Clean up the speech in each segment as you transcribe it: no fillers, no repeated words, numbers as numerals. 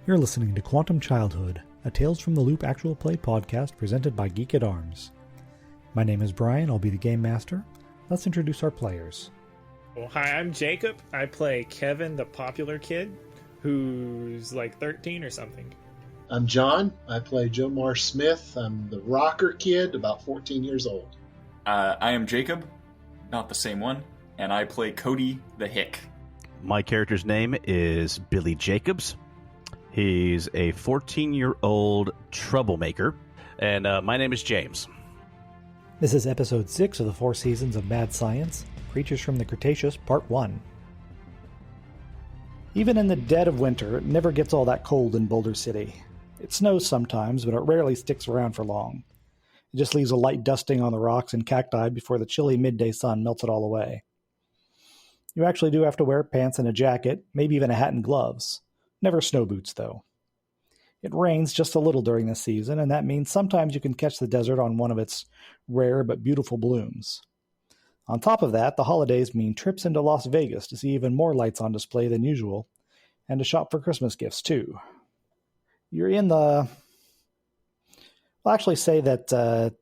You're listening to Quantum Childhood, a Tales from the Loop actual play podcast presented by Geek at Arms. My name is Brian, I'll be the Game Master. Let's introduce our players. Well, hi, I'm Jacob. I play Kevin, the popular kid, who's like 13 or something. I'm John. I play Jomar Smith. I'm the rocker kid, about 14 years old. I am Jacob, not the same one, and I play Cody the Hick. My character's name is Billy Jacobs. He's a 14-year-old troublemaker, and my name is James. This is episode 6 of the 4 seasons of Mad Science, Creatures from the Cretaceous, Part 1. Even in the dead of winter, it never gets all that cold in Boulder City. It snows sometimes, but it rarely sticks around for long. It just leaves a light dusting on the rocks and cacti before the chilly midday sun melts it all away. You actually do have to wear pants and a jacket, maybe even a hat and gloves. Never snow boots, though. It rains just a little during this season, and that means sometimes you can catch the desert on one of its rare but beautiful blooms. On top of that, the holidays mean trips into Las Vegas to see even more lights on display than usual, and to shop for Christmas gifts, too. You're in the... I'll actually say that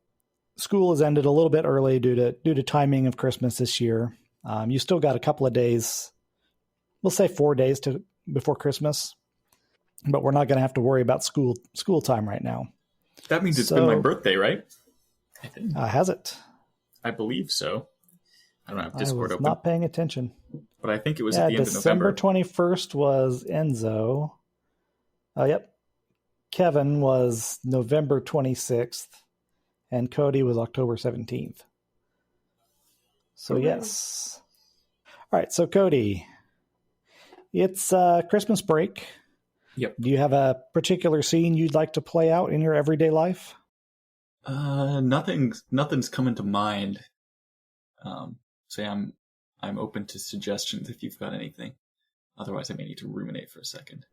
school has ended a little bit early due to timing of Christmas this year. You still got a couple of days, we'll say 4 days before Christmas, but we're not going to have to worry about school time right now. That means it's been my birthday, right? Has it? I believe so. I don't have Discord I was open. not paying attention. But I think it was at the end of December November. 21st was Enzo. Oh, yep. Kevin was November 26th, and Cody was October 17th. So, yes. All right, so Cody, it's Christmas break. Yep. Do you have a particular scene you'd like to play out in your everyday life? Nothing's coming to mind. So I'm open to suggestions if you've got anything. Otherwise, I may need to ruminate for a second.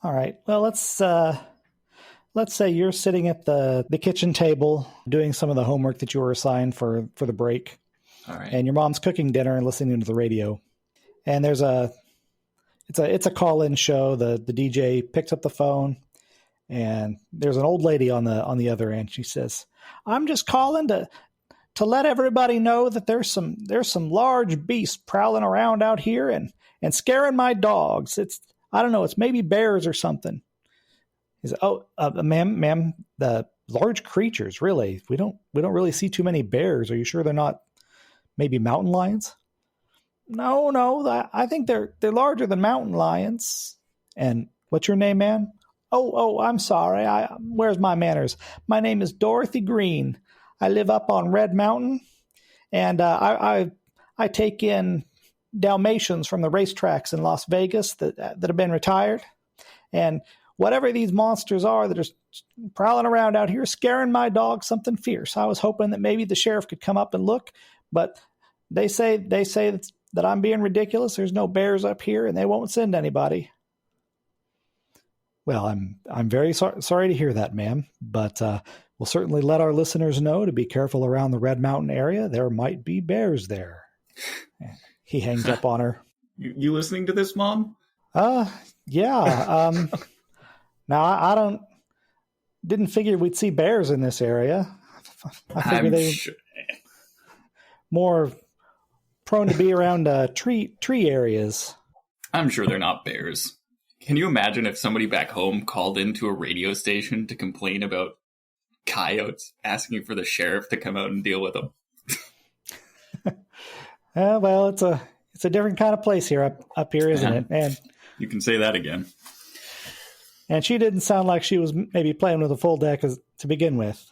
All right. Well, let's say you're sitting at the kitchen table doing some of the homework that you were assigned for the break. All right. And your mom's cooking dinner and listening to the radio. And it's a call-in show. The DJ picks up the phone, and there's an old lady on the other end. She says, "I'm just calling to let everybody know that there's some large beasts prowling around out here and scaring my dogs. I don't know, it's maybe bears or something." He said, "Oh, ma'am, the large creatures, really? We don't really see too many bears. Are you sure they're not maybe mountain lions?" No, I think they're larger than mountain lions. "And what's your name, man?" Oh, I'm sorry. Where's my manners? My name is Dorothy Green. I live up on Red Mountain, and I take in Dalmatians from the racetracks in Las Vegas that have been retired. And whatever these monsters are that are prowling around out here, scaring my dog something fierce. I was hoping that maybe the sheriff could come up and look, but they say that I'm being ridiculous. There's no bears up here, and they won't send anybody. Well, I'm very sorry to hear that, ma'am, but we'll certainly let our listeners know to be careful around the Red Mountain area. There might be bears there. He hangs up on her. You listening to this, Mom? Yeah. Now I didn't figure we'd see bears in this area. I figured they more prone to be around tree areas. I'm sure they're not bears. Can you imagine if somebody back home called into a radio station to complain about coyotes, asking for the sheriff to come out and deal with them? Well, it's a different kind of place here up here, isn't it? And you can say that again. And she didn't sound like she was maybe playing with a full deck to begin with.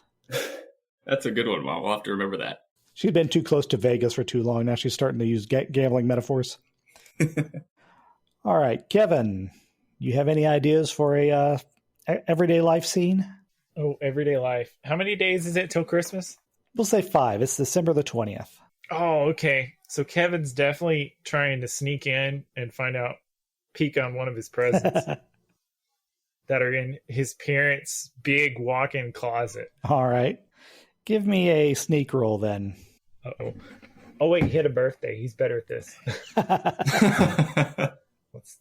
That's a good one, Mom. We'll have to remember that. She's been too close to Vegas for too long. Now she's starting to use gambling metaphors. All right, Kevin, you have any ideas for a everyday life scene? Oh, everyday life. How many days is it till Christmas? We'll say 5. It's December the 20th. Oh, okay. So Kevin's definitely trying to sneak in and peek on one of his presents that are in his parents' big walk-in closet. All right. Give me a sneak roll then. Uh-oh. Oh, wait, he had a birthday. He's better at this.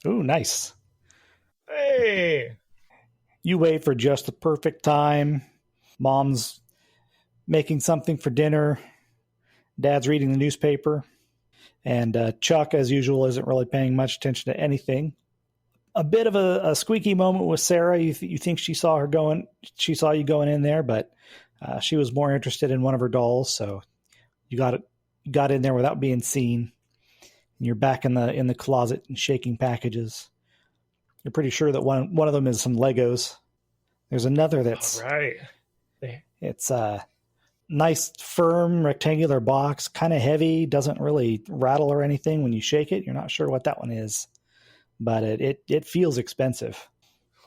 Ooh, nice. Hey, You wait for just the perfect time. Mom's making something for dinner. Dad's reading the newspaper. And Chuck, as usual, isn't really paying much attention to anything. A bit of a squeaky moment with Sarah. You think she saw you going in there, but she was more interested in one of her dolls. So you got in there without being seen. And you're back in the closet and shaking packages. You're pretty sure that one of them is some Legos. There's another that's right. It's a nice, firm, rectangular box, kind of heavy, doesn't really rattle or anything when you shake it. You're not sure what that one is, but it feels expensive.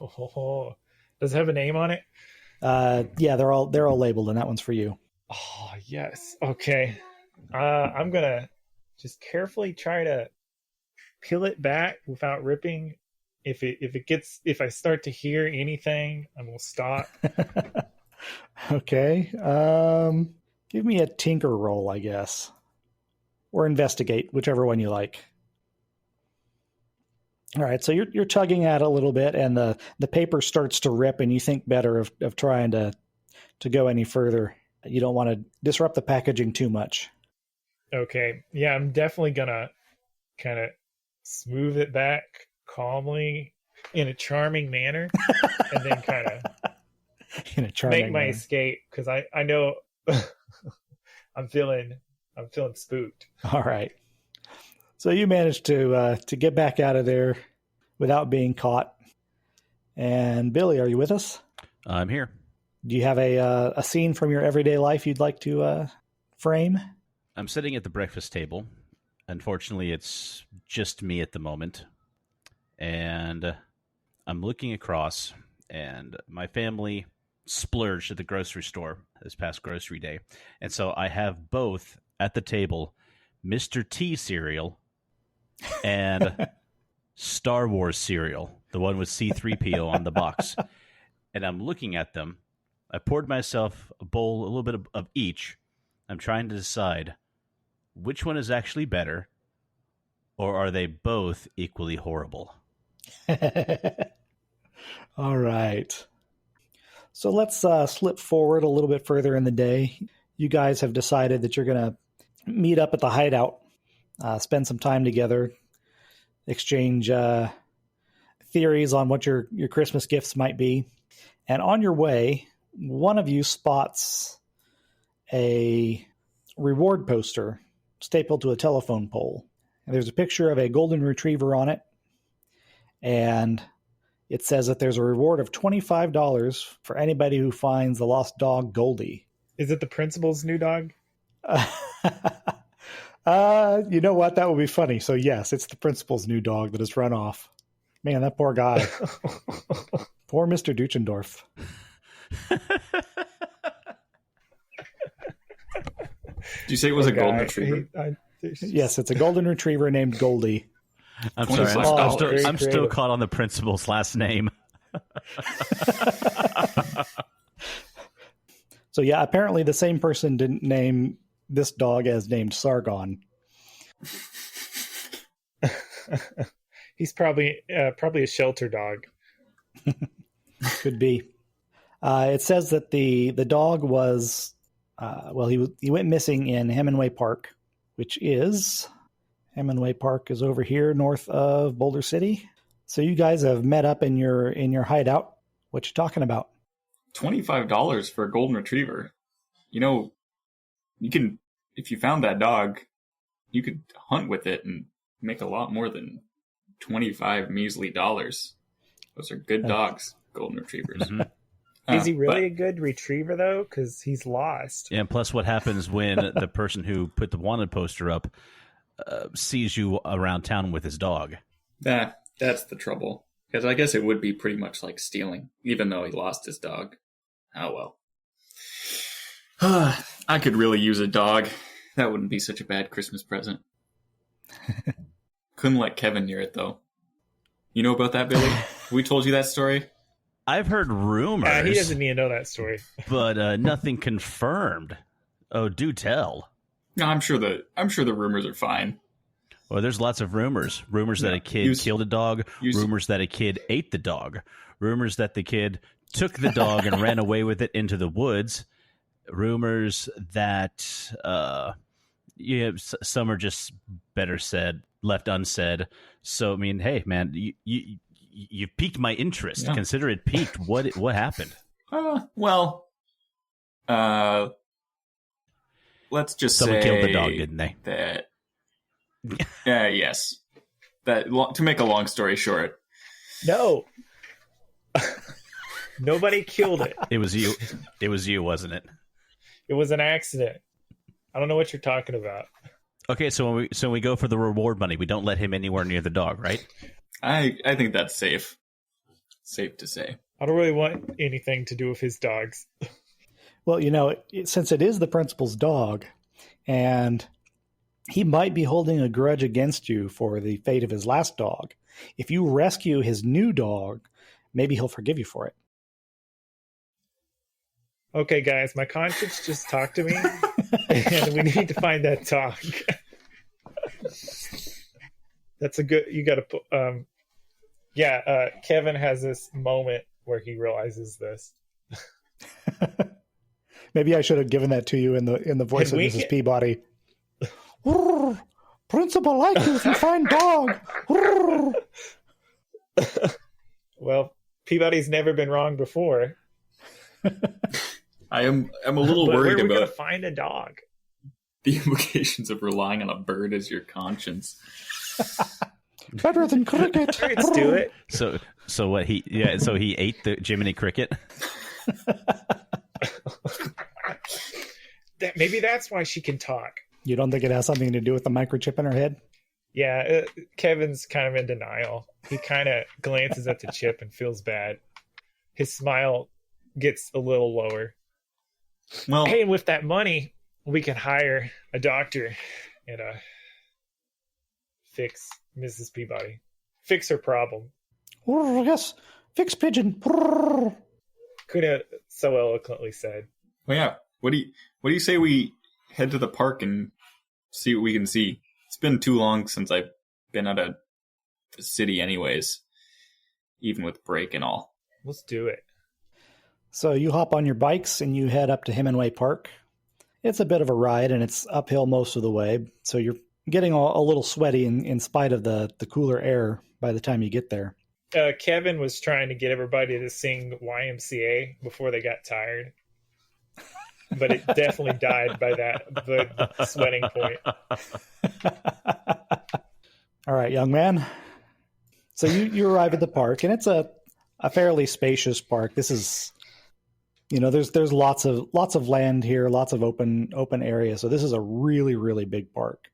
Oh, does it have a name on it? Yeah, they're all labeled, and that one's for you. Oh, yes. Okay. I'm gonna just carefully try to peel it back without ripping. If I start to hear anything, I will stop. Okay. Give me a tinker roll, I guess. Or investigate, whichever one you like. All right, so you're tugging at it a little bit, and the paper starts to rip, and you think better of trying to go any further. You don't want to disrupt the packaging too much. Okay. Yeah, I'm definitely gonna kind of smooth it back calmly in a charming manner, and then kind of in a charming make my manner. escape, because I know I'm feeling spooked. All right. So you managed to get back out of there without being caught. And Billy, are you with us? I'm here. Do you have a scene from your everyday life you'd like to frame? I'm sitting at the breakfast table. Unfortunately, it's just me at the moment. And I'm looking across, and my family splurged at the grocery store this past grocery day. And so I have both at the table Mr. T cereal and Star Wars cereal, the one with C-3PO on the box. And I'm looking at them. I poured myself a bowl, a little bit of each. I'm trying to decide which one is actually better, or are they both equally horrible? All right. So let's slip forward a little bit further in the day. You guys have decided that you're going to meet up at the hideout, spend some time together, exchange theories on what your Christmas gifts might be. And on your way, one of you spots a reward poster stapled to a telephone pole. And there's a picture of a golden retriever on it. And it says that there's a reward of $25 for anybody who finds the lost dog Goldie. Is it the principal's new dog? You know what? That would be funny. So yes, it's the principal's new dog that has run off. Man, that poor guy. Poor Mr. Duchendorf. Did you say it was a golden retriever? Yes, it's a golden retriever named Goldie. I'm sorry. $25. I'm still caught on the principal's last name. So yeah, apparently the same person didn't name this dog as named Sargon. He's probably a shelter dog. Could be. It says that the dog was he went missing in Hemingway Park, which is Hemingway Park is over here north of Boulder City. So you guys have met up in your hideout. What you talking about? $25 for a golden retriever. You know, you can, if you found that dog, you could hunt with it and make a lot more than 25 measly dollars. Those are good dogs, golden retrievers. Mm-hmm. Is he really a good retriever, though? Because he's lost. And plus, what happens when the person who put the wanted poster up sees you around town with his dog? That's the trouble. Because I guess it would be pretty much like stealing, even though he lost his dog. Oh, well. I could really use a dog. That wouldn't be such a bad Christmas present. Couldn't let Kevin near it, though. You know about that, Billy? We told you that story? I've heard rumors. He doesn't need to know that story. But nothing confirmed. Oh, do tell. No, I'm sure the rumors are fine. Well, there's lots of rumors. Rumors that a kid killed a dog. Rumors that a kid ate the dog. Rumors that the kid took the dog and ran away with it into the woods. Rumors that some are just better said, left unsaid. So I mean, hey, man, you've piqued my interest. Yeah. Consider it piqued. What happened? Let's just someone say killed the dog, didn't they? That yes. That to make a long story short. No. Nobody killed it. It was you. It was you, wasn't it? It was an accident. I don't know what you're talking about. Okay, so when we go for the reward money, we don't let him anywhere near the dog, right? I think that's safe. Safe to say. I don't really want anything to do with his dogs. Well, since it is the principal's dog, and he might be holding a grudge against you for the fate of his last dog, if you rescue his new dog, maybe he'll forgive you for it. Okay, guys, my conscience just talked to me, and we need to find that dog. That's a good. You got to put. Kevin has this moment where he realizes this. Maybe I should have given that to you in the voice of Mrs. Peabody. Principal like you if you find dog. Well, Peabody's never been wrong before. I'm a little worried where are we about gonna find a dog. The implications of relying on a bird as your conscience. Better than cricket. Let's do it. So what so he ate the Jiminy Cricket. Maybe that's why she can talk. You don't think it has something to do with the microchip in her head? Yeah, Kevin's kind of in denial. He kind of glances at the chip and feels bad. His smile gets a little lower. Well, hey, and with that money, we can hire a doctor and fix Mrs. Peabody. Fix her problem. Yes, fix pigeon. Could have so eloquently said. Well, yeah. What do you say we head to the park and see what we can see? It's been too long since I've been out of the city anyways, even with break and all. Let's do it. So you hop on your bikes and you head up to Hemingway Park. It's a bit of a ride and it's uphill most of the way, so you're getting a little sweaty in spite of the cooler air by the time you get there. Kevin was trying to get everybody to sing YMCA before they got tired. But it definitely died by the sweating point. All right, young man. So you arrive at the park, and it's a fairly spacious park. This is, there's lots of land here, lots of open area. So this is a really, really big park.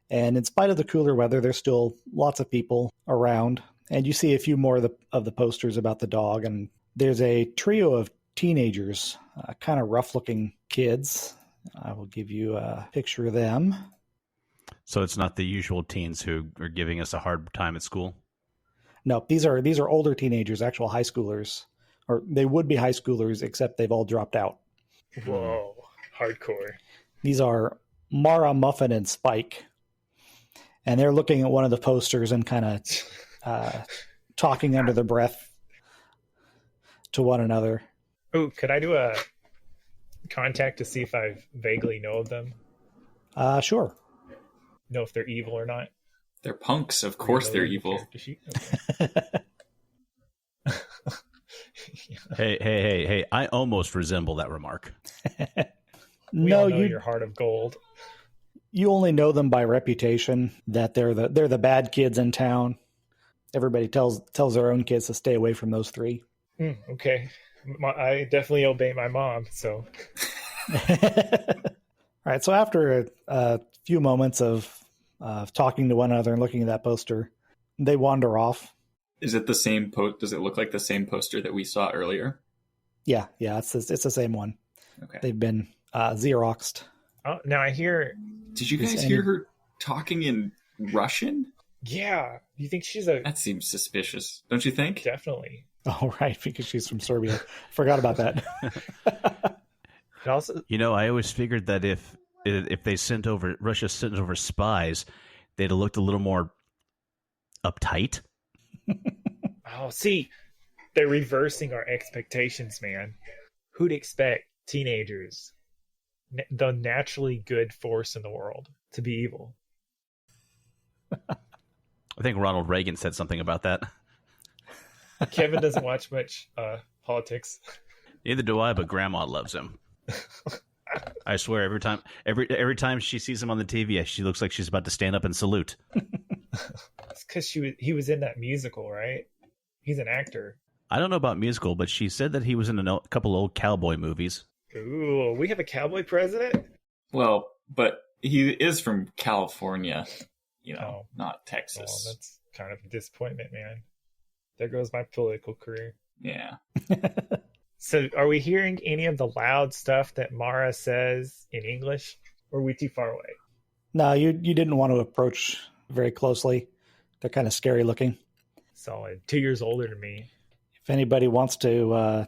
And in spite of the cooler weather, there's still lots of people around. And you see a few more of the posters about the dog. And there's a trio of teenagers, kind of rough-looking kids. I will give you a picture of them. So it's not the usual teens who are giving us a hard time at school? No, these are older teenagers, actual high schoolers. Or they would be high schoolers, except they've all dropped out. Whoa, hardcore. These are Mara, Muffin, and Spike. And they're looking at one of the posters and kind of talking under their breath to one another. Oh, could I do a contact to see if I vaguely know of them? Sure. Know if they're evil or not? They're punks. Of course they're evil. Okay. Hey. I almost resemble that remark. No, your heart of gold. You only know them by reputation, that they're the bad kids in town. Everybody tells their own kids to stay away from those three. Okay. I definitely obey my mom, so. All right, so after a few moments of talking to one another and looking at that poster, they wander off. Is it the same Does it look like the same poster that we saw earlier? Yeah, it's the same one. Okay. They've been Xeroxed. Oh, now I hear. Did you guys hear her talking in Russian? Yeah. You think she's That seems suspicious, don't you think? Definitely. Oh, right, because she's from Serbia. Forgot about that. Also, I always figured that if Russia sent over spies, they'd have looked a little more uptight. Oh, see, they're reversing our expectations, man. Who'd expect teenagers, the naturally good force in the world, to be evil? I think Ronald Reagan said something about that. Kevin doesn't watch much politics. Neither do I, but Grandma loves him. I swear, every time she sees him on the TV, she looks like she's about to stand up and salute. It's because he was in that musical, right? He's an actor. I don't know about musical, but she said that he was in a couple old cowboy movies. Ooh, we have a cowboy president? Well, but he is from California, not Texas. Oh, that's kind of a disappointment, man. There goes my political career. Yeah. So are we hearing any of the loud stuff that Mara says in English? Or are we too far away? No, you didn't want to approach very closely. They're kind of scary looking. Solid. 2 years older than me. If anybody wants to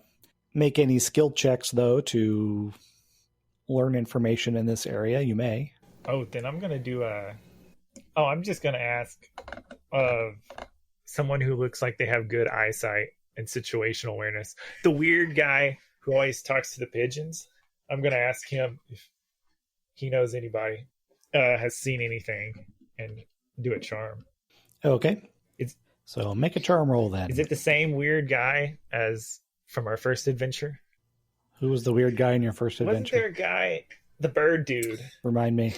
make any skill checks, though, to learn information in this area, you may. Oh, then I'm going to do I'm just going to ask of someone who looks like they have good eyesight and situational awareness. The weird guy who always talks to the pigeons. I'm going to ask him if he knows anybody has seen anything and do a charm. Okay. So make a charm roll then. Is it the same weird guy as from our first adventure? Who was the weird guy in your first adventure? Wasn't there a guy, the bird dude? Remind me.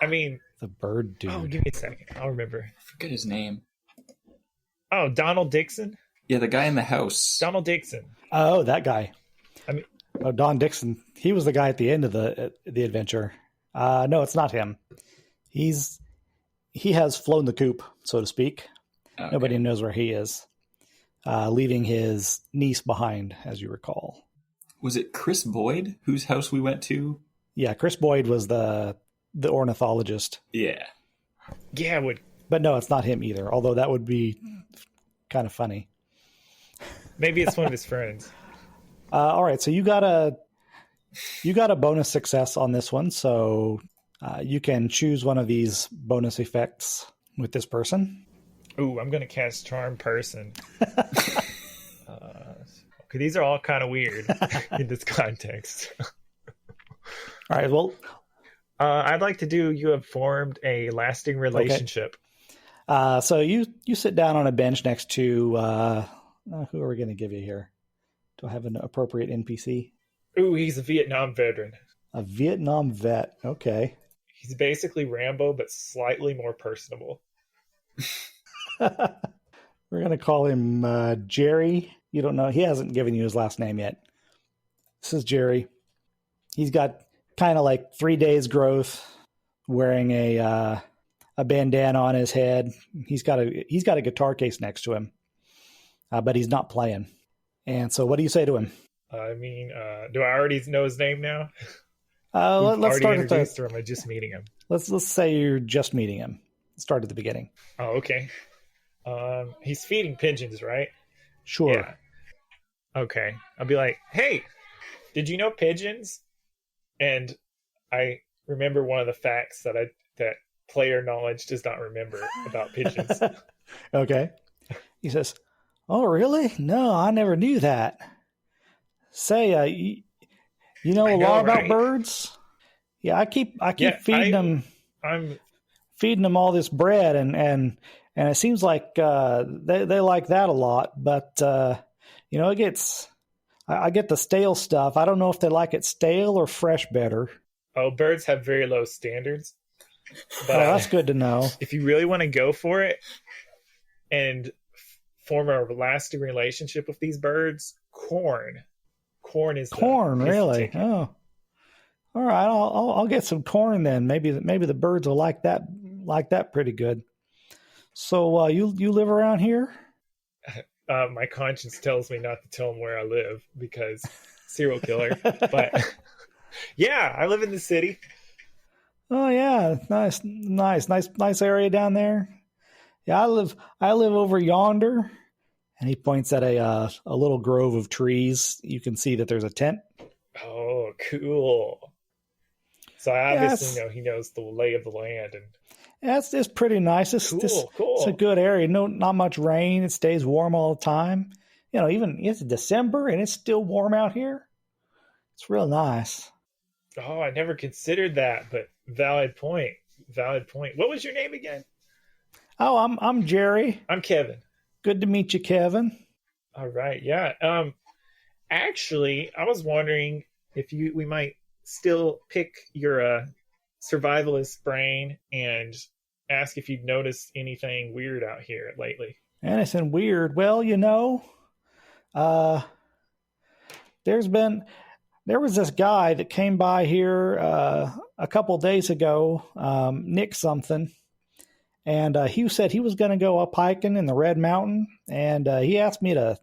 I mean... The bird dude. Oh, give me a second. I'll remember. I forget his name. Oh, Donald Dixon? Yeah, the guy in the house. Donald Dixon. Oh, that guy. I mean... Oh, Don Dixon. He was the guy at the end of the adventure. No, it's not him. He has flown the coop, so to speak. Okay. Nobody knows where he is, leaving his niece behind, as you recall. Was it Chris Boyd, whose house we went to? Yeah, Chris Boyd was the ornithologist. Yeah. Yeah, but no, it's not him either, although that would be kind of funny. Maybe it's one of his friends. All right, so you got a bonus success on this one, so you can choose one of these bonus effects with this person. Ooh, I'm going to cast Charm Person. Okay, these are all kind of weird in this context. All right, well... I'd like to do You Have Formed a Lasting Relationship. Okay. So you sit down on a bench next to... who are we going to give you here? Do I have an appropriate NPC? Ooh, he's a Vietnam veteran. A Vietnam vet, okay. He's basically Rambo, but slightly more personable. We're going to call him Jerry. You don't know. He hasn't given you his last name yet. This is Jerry. He's got kind of like 3 days growth, wearing a bandana on his head. He's got a guitar case next to him, but he's not playing. And so what do you say to him? I mean, do I already know his name now? Let's start at the... Or am I just meeting him? Let's say you're just meeting him. Start at the beginning. Oh, okay. He's feeding pigeons, right? Sure. Yeah. Okay. I'll be like, hey, did you know pigeons? And I remember one of the facts that player knowledge does not remember about pigeons. Okay. He says, oh, really? No, I never knew that. Say, you know a lot about birds? Yeah, I keep feeding them. I'm feeding them all this bread, and it seems like they like that a lot. But it gets I get the stale stuff. I don't know if they like it stale or fresh better. Oh, birds have very low standards. But that's good to know. If you really want to go for it and form a lasting relationship with these birds, corn is really. Oh, all right. I'll get some corn then. Maybe the birds will like that pretty good. So you live around here? My conscience tells me not to tell them where I live because serial killer. But yeah, I live in the city. Oh yeah, nice area down there. Yeah, I live over yonder. And he points at a little grove of trees. You can see that there's a tent. Oh, cool. So I obviously know he knows the lay of the land. Yeah, it's pretty nice. Cool. It's a good area. No, not much rain. It stays warm all the time. Even it's December and it's still warm out here. It's real nice. Oh, I never considered that, but valid point. Valid point. What was your name again? Oh, I'm Jerry. I'm Kevin. Good to meet you, Kevin. All right. Yeah. Actually, I was wondering if we might still pick your survivalist brain and ask if you'd noticed anything weird out here lately. Anything weird? Well, there was this guy that came by here a couple days ago, Nick something, and he said he was going to go up hiking in the Red Mountain, and he asked me to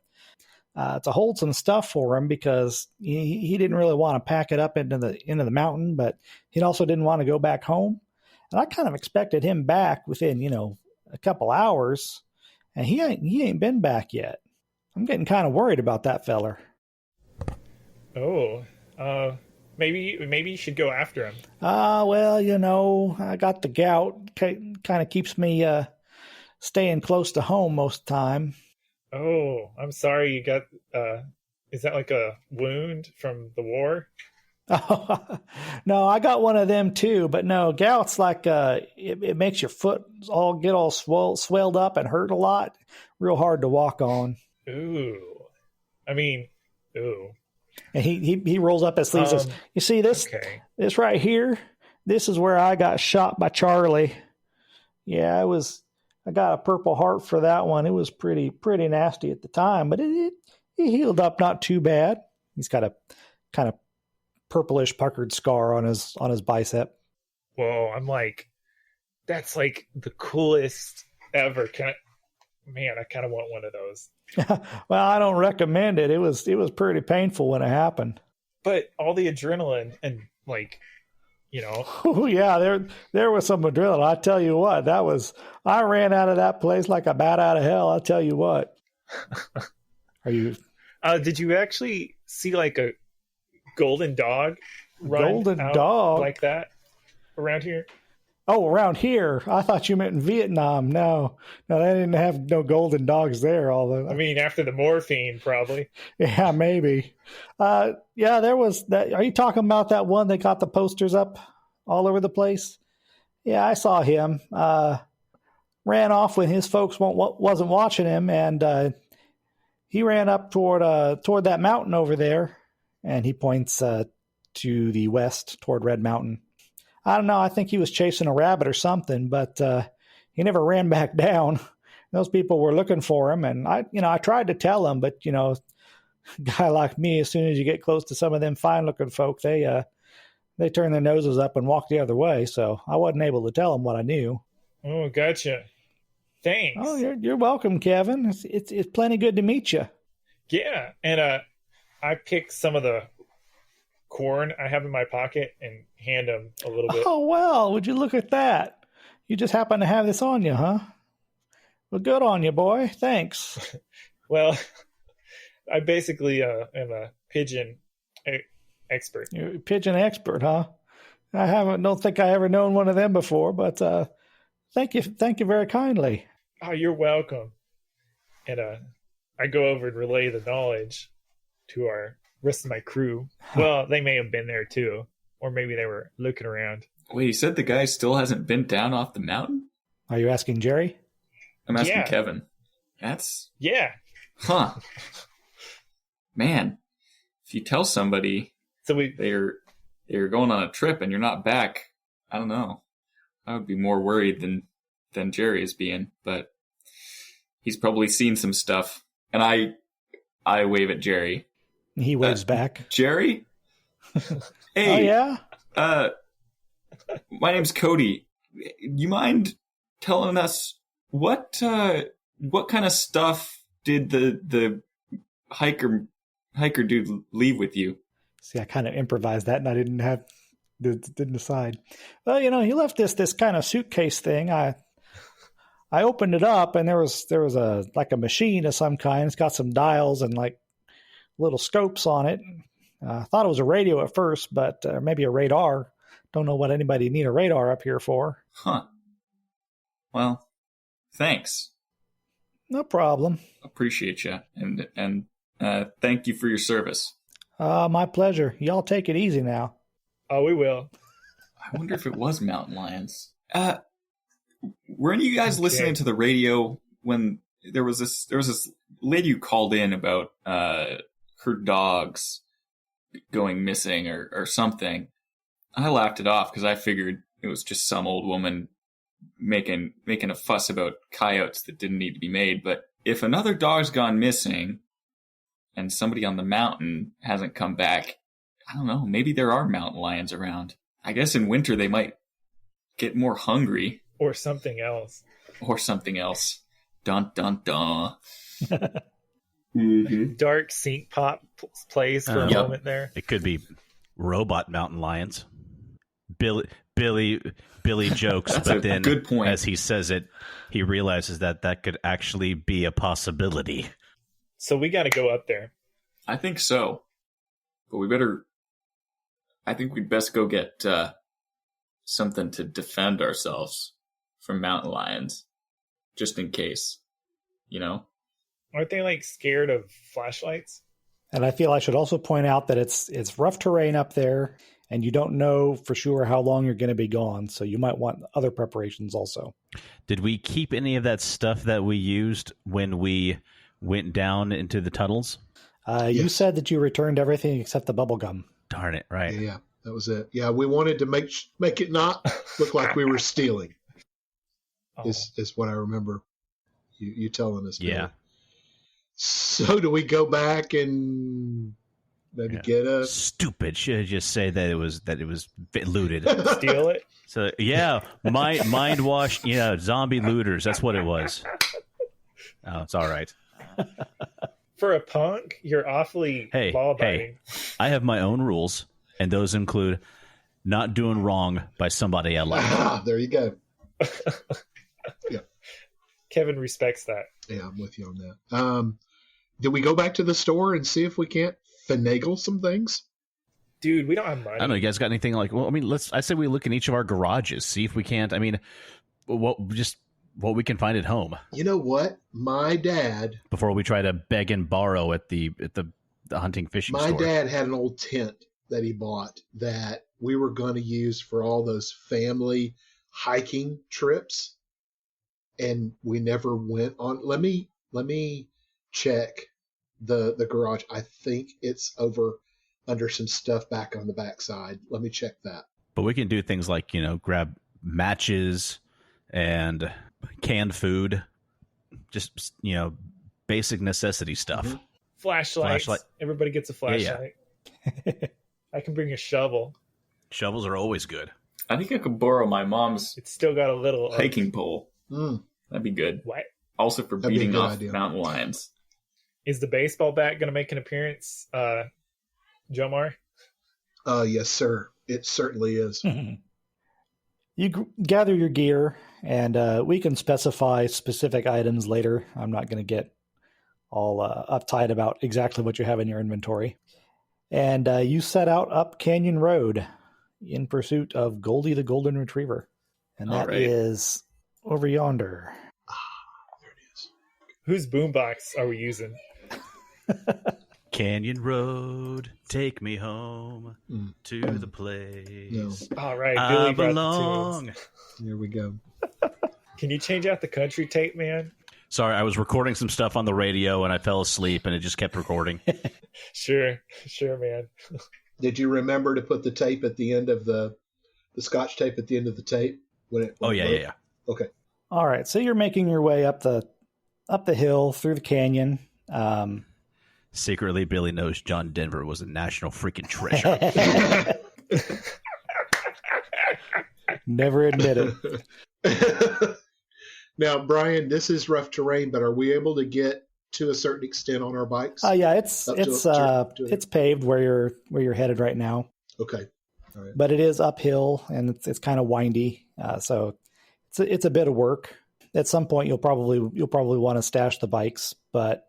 hold some stuff for him because he didn't really want to pack it up into the mountain, but he also didn't want to go back home. And I kind of expected him back within a couple hours, and he ain't been back yet. I'm getting kind of worried about that feller. Oh, maybe you should go after him. Well, I got the gout. Kind of keeps me staying close to home most of the time. Oh, I'm sorry you got, is that like a wound from the war? Oh, no, I got one of them too, but no, gout's like, it makes your foot get all swelled up and hurt a lot. Real hard to walk on. Ooh. Ooh. And he rolls up his sleeves and says, you see this, this right here? This is where I got shot by Charlie. Yeah, I got a Purple Heart for that one. It was pretty nasty at the time, but it healed up not too bad. He's got a kind of purplish puckered scar on his bicep. Whoa, I'm like, that's like the coolest ever. I kind of want one of those. Well, I don't recommend it. It was pretty painful when it happened. But all the adrenaline and Oh yeah, there was some adrenaline. I tell you what, I ran out of that place like a bat out of hell. I'll tell you what. Are you? Did you actually see like a golden dog run dog like that around here? Oh, around here. I thought you meant in Vietnam. No, they didn't have no golden dogs there. Although after the morphine, probably. Yeah, maybe. Yeah, there was that. Are you talking about that one that got the posters up all over the place? Yeah, I saw him. Ran off when his folks wasn't watching him, and he ran up toward that mountain over there, and he points to the west toward Red Mountain. I don't know. I think he was chasing a rabbit or something, but he never ran back down. Those people were looking for him, and I tried to tell him, but a guy like me, as soon as you get close to some of them fine-looking folk, they turn their noses up and walk the other way. So I wasn't able to tell him what I knew. Oh, gotcha. Thanks. Oh, you're welcome, Kevin. It's plenty good to meet you. Yeah, and I picked some of the corn I have in my pocket and hand him a little bit. Oh, well, would you look at that? You just happen to have this on you, huh? Well, good on you, boy. Thanks. Well, I basically am a pigeon expert. You're a pigeon expert, huh? Don't think I ever known one of them before, but thank you very kindly. Oh, you're welcome. And I go over and relay the knowledge to our rest of my crew. Well, they may have been there too, or maybe they were looking around. Wait, you said the guy still hasn't been down off the mountain? Are you asking Jerry? I'm asking Kevin. Yeah. Huh. Man, if you tell somebody they're going on a trip and you're not back, I don't know. I would be more worried than Jerry is being, but he's probably seen some stuff. And I wave at Jerry. He waves back. Jerry? Oh, Hey. yeah? My name's Cody. You mind telling us what kind of stuff did the hiker dude leave with you? See, I kind of improvised that, and I didn't decide. Well, he left this kind of suitcase thing. I opened it up, and there was a machine of some kind. It's got some dials and like little scopes on it. I thought it was a radio at first, but maybe a radar. Don't know what anybody need a radar up here for. Huh. Well, thanks. No problem. Appreciate you, and thank you for your service. My pleasure. Y'all take it easy now. Oh, we will. I wonder if it was mountain lions. Were any of you guys Okay. listening to the radio when there was this lady who called in about her dogs going missing or something? I laughed it off because I figured it was just some old woman making a fuss about coyotes that didn't need to be made. But if another dog's gone missing and somebody on the mountain hasn't come back, I don't know, maybe there are mountain lions around. I guess in winter they might get more hungry. Or something else. Or something else. Dun, dun, dun. Dark sync pop plays for a Yep. moment there. It could be robot mountain lions. Billy jokes, That's but a then good point. as he says it, he realizes that could actually be a possibility. So we got to go up there. I think so. But I think we'd best go get something to defend ourselves from mountain lions. Just in case. You know? Aren't they like scared of flashlights? And I feel I should also point out that it's rough terrain up there, and you don't know for sure how long you're going to be gone, so you might want other preparations also. Did we keep any of that stuff that we used when we went down into the tunnels? You Yes. said that you returned everything except the bubble gum. Darn it, right. Yeah, that was it. Yeah, we wanted to make it not look like we were stealing. Oh. Is what I remember you telling us. Billy. Yeah. So do we go back and maybe get a? Stupid. Should just say that it was looted. Steal it? So yeah, mind wash. Yeah, zombie looters. That's what it was. Oh, it's all right. For a punk, you're awfully Hey, law-abiding. I have my own rules, and those include not doing wrong by somebody I like. Ah, there you go. Kevin respects that. Yeah, I'm with you on that. Did we go back to the store and see if we can't finagle some things? Dude, we don't have money. I don't know. You guys got anything like? Well, I mean, I say we look in each of our garages, see if we can't. I mean, what we can find at home You know what? My dad before we try to beg and borrow at the hunting fishing My store. dad had an old tent that he bought that we were going to use for all those family hiking trips, and we never went on. Let me check the garage. I think it's over under some stuff back on the backside. Let me check that. But we can do things like grab matches and canned food, just basic necessity stuff. Mhm. Flashlights. Flashlight. Everybody gets a Yeah, flashlight. I can bring a shovel. Shovels are always good. I think I could borrow my mom's It's still got a little... hiking pole. Mm. That'd be good. What? Also for That'd be a beating good off idea. mountain lions. Is the baseball bat going to make an appearance, Jomar? Yes, sir. It certainly is. You gather your gear, and we can specify specific items later. I'm not going to get all uptight about exactly what you have in your inventory. And you set out up Canyon Road in pursuit of Goldie the Golden Retriever. And that All right. is over yonder. There it is. Whose boombox are we using? Canyon Road, take me home Mm. to the place All right, I Billy brought the belong. tunes. Here we go. Can you change out the country tape, man? Sorry, I was recording some stuff on the radio and I fell asleep and it just kept recording. Sure, man. Did you remember to put the tape at the end of the Scotch tape at the end of the tape when it? Oh when it yeah, broke? yeah. Okay. All right, so you're making your way up the hill through the canyon. Secretly, Billy knows John Denver was a national freaking treasure. Never admit it. Now, Brian, this is rough terrain, but are we able to get to a certain extent on our bikes? Yeah, it's Up to- it's to- to- it's paved where you're headed right now, Okay. All right. but it is uphill and it's kind of windy. So it's a bit of work. At some point, you'll probably want to stash the bikes, but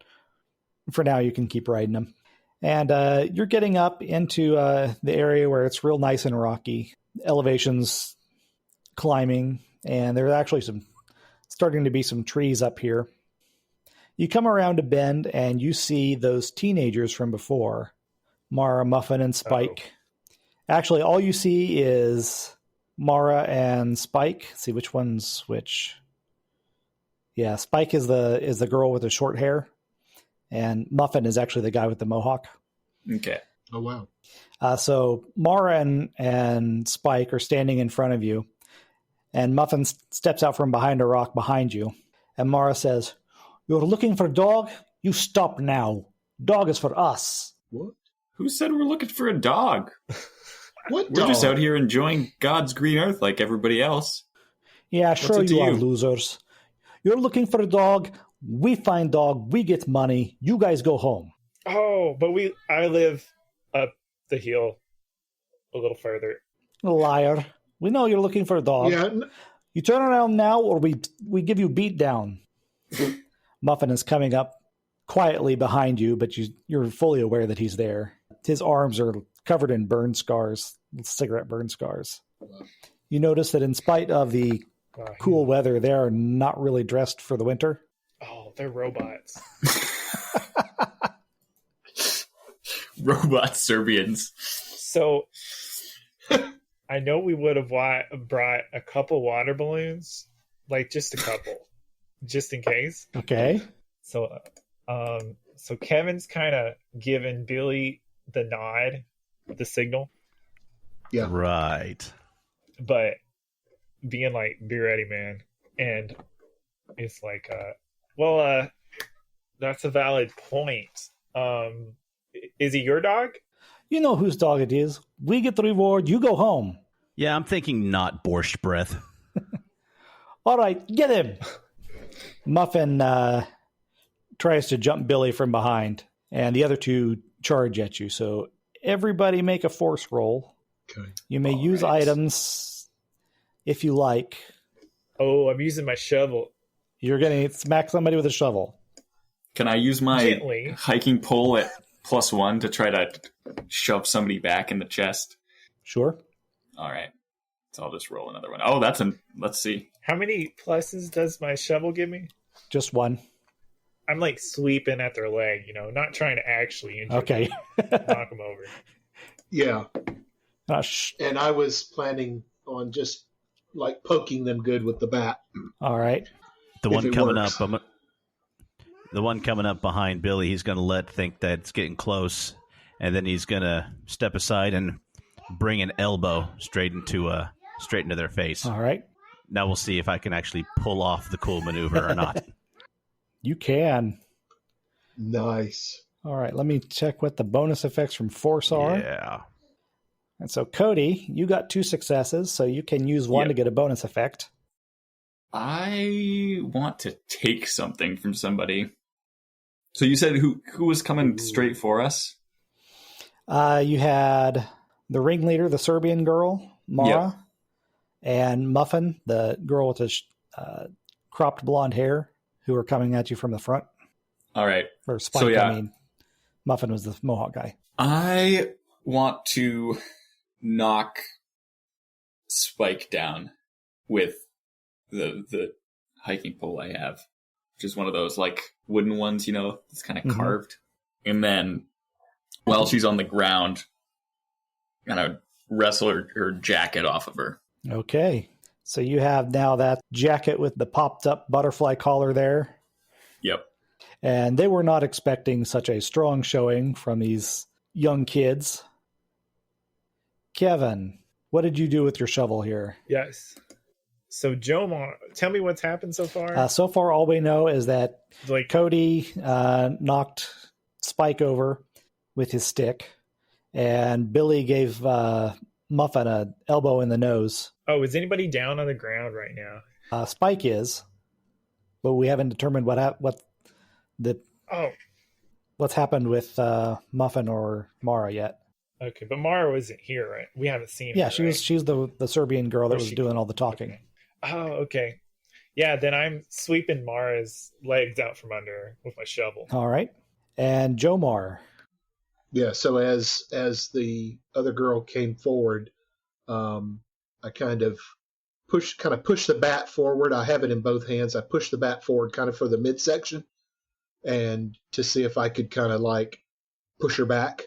for now, you can keep riding them. And you're getting up into the area where it's real nice and rocky. Elevations climbing, and there's actually starting to be some trees up here. You come around a bend and you see those teenagers from before, Mara, Muffin, and Spike. Actually, all you see is Mara and Spike. Let's see which one's which. Yeah, Spike is the girl with the short hair, and Muffin is actually the guy with the mohawk. Okay. Oh, wow. So Mara and Spike are standing in front of you, and Muffin steps out from behind a rock behind you, and Mara says, "You're looking for dog? You stop now. Dog is for us." What? Who said we're looking for a dog? What We're dog? just out here enjoying God's green earth like everybody else. Yeah, sure it to you are you? losers. You're looking for a dog. We find dog. We get money. You guys go home. Oh, but I live up the hill a little further. Liar. We know you're looking for a dog. Yeah, You turn around now or we give you beat down. Muffin is coming up quietly behind you, but you're fully aware that he's there. His arms are covered in burn scars, cigarette burn scars. You notice that in spite of the cool weather, they are not really dressed for the winter. Oh, they're robots. Robot Serbians. So I know we would have brought a couple water balloons, like just a couple, just in case. Okay. So Kevin's kind of giving Billy the nod, the signal, yeah. Right. but being like, "Be ready, man." And it's like, that's a valid point. Is he your dog? You know whose dog it is. We get the reward. You go home. Yeah, I'm thinking not borscht breath. All right, get him. Muffin tries to jump Billy from behind, and the other two charge at you. So everybody make a force roll. Okay. You may use right. items if you like. Oh, I'm using my shovel. You're going to smack somebody with a shovel. Can I use my Gently. hiking pole at +1 to try to shove somebody back in the chest? Sure. All right. So I'll just roll another one. Oh, let's see. How many pluses does my shovel give me? Just one. I'm like sweeping at their leg, not trying to actually injure Okay. them, knock them over. Yeah. Sh- And I was planning on just like poking them good with the bat. All right. The If one it coming works. up, the one coming up behind Billy, he's going to think that it's getting close, and then he's going to step aside and bring an elbow straight into their face. All right. Now we'll see if I can actually pull off the cool maneuver or not. You can. Nice. All right. Let me check what the bonus effects from force are. Yeah. And so, Cody, you got 2 successes, so you can use one Yep. to get a bonus effect. I want to take something from somebody. So you said who was coming straight for us? You had the ringleader, the Serbian girl, Mara, and Muffin, the girl with the cropped blonde hair, who are coming at you from the front. All right. Or Spike, So, yeah. I mean. Muffin was the Mohawk guy. I want to knock Spike down with the hiking pole I have, which is one of those like wooden ones, it's kind of carved. And then while she's on the ground, kind of wrestle her jacket off of her. Okay. So you have now that jacket with the popped up butterfly collar there. Yep. And they were not expecting such a strong showing from these young kids. Kevin, what did you do with your shovel here? Yes. So, Jomar, tell me what's happened so far. So far, all we know is that Like, Cody knocked Spike over with his stick, and Billy gave Muffin an elbow in the nose. is anybody down on the ground right now? Spike is, but we haven't determined what's happened with Muffin or Mara yet. Okay, but Mara wasn't here, right? We haven't seen her. Yeah, right? she's the Serbian girl that Was was she? doing all the talking. Okay. Oh, okay. Yeah, then I'm sweeping Mara's legs out from under her with my shovel. All right. And Jomar. Yeah. So as the other girl came forward, I kind of push the bat forward. I have it in both hands. I push the bat forward kind of for the midsection, and to see if I could kind of like push her back.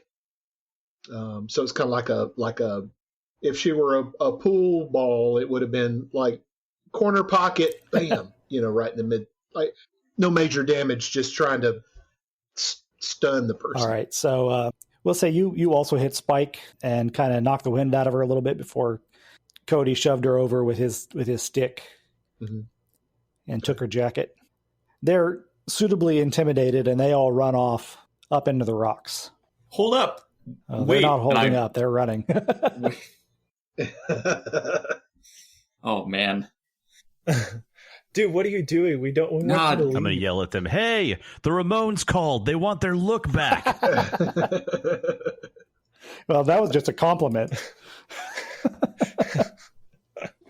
So it's kind of like a if she were a pool ball, it would have been like corner pocket, bam, right in the mid. Like no major damage, just trying to stun the person. All right, so we'll say you also hit Spike and kind of knocked the wind out of her a little bit before Cody shoved her over with his stick and took her jacket. They're suitably intimidated, and they all run off up into the rocks. Hold up. They're not holding up. They're running. Oh, man. Dude, what are you doing? We want you to I'm leave. going to yell at them. Hey, the Ramones called. They want their look back. Well, that was just a compliment.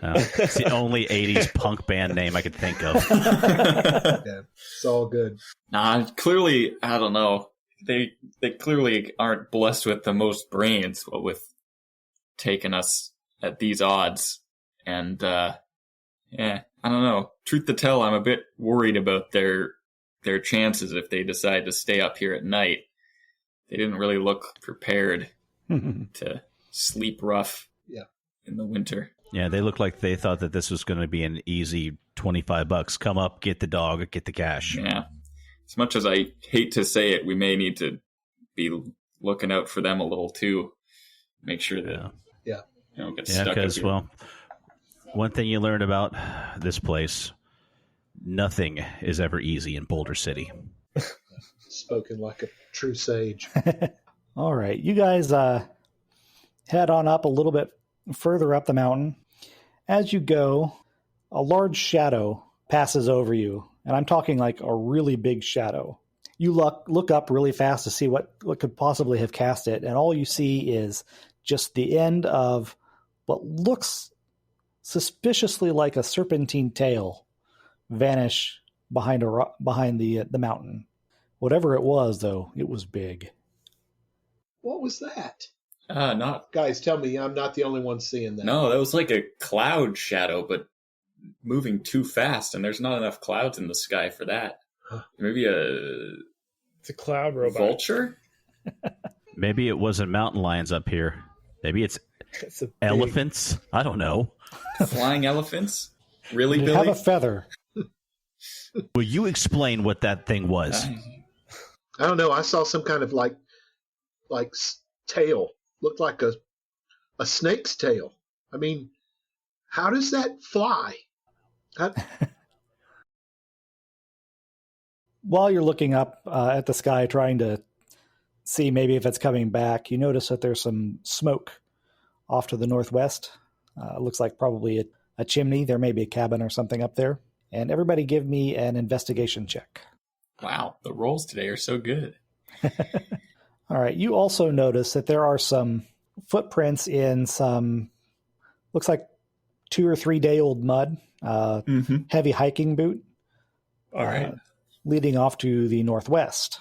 It's the only 80s punk band name I could think of. Yeah, it's all good. Nah, clearly, I don't know. They clearly aren't blessed with the most brains with taking us at these odds. And, I don't know. Truth to tell, I'm a bit worried about their chances if they decide to stay up here at night. They didn't really look prepared to sleep rough in the winter. Yeah, they look like they thought that this was going to be an easy $25. Come up, get the dog, get the cash. Yeah. As much as I hate to say it, we may need to be looking out for them a little too. Make sure that they don't get stuck up because, here. well, one thing you learn about this place, nothing is ever easy in Boulder City. Spoken like a true sage. All right, you guys head on up a little bit further up the mountain. As you go, a large shadow passes over you, and I'm talking like a really big shadow. You look up really fast to see what could possibly have cast it, and all you see is just the end of what looks suspiciously like a serpentine tail vanish behind the mountain. Whatever it was, though, it was big. What was that? Not Guys, tell me I'm not the only one seeing that. No, that was like a cloud shadow, but moving too fast, and there's not enough clouds in the sky for that. Maybe It's a cloud robot. vulture? Maybe it wasn't mountain lions up here. Maybe it's It's a big- elephants. I don't know. Flying elephants? Really, You Billy? have a feather. Will you explain what that thing was? I don't know. I saw some kind of like tail. Looked like a snake's tail. I mean, how does that fly? While you're looking up at the sky, trying to see maybe if it's coming back, you notice that there's some smoke off to the northwest. It looks like probably a chimney. There may be a cabin or something up there. And everybody give me an investigation check. Wow, the rolls today are so good. All right. You also notice that there are some footprints in some, looks like 2 or 3 day old mud, heavy hiking boot. All right. Leading off to the northwest.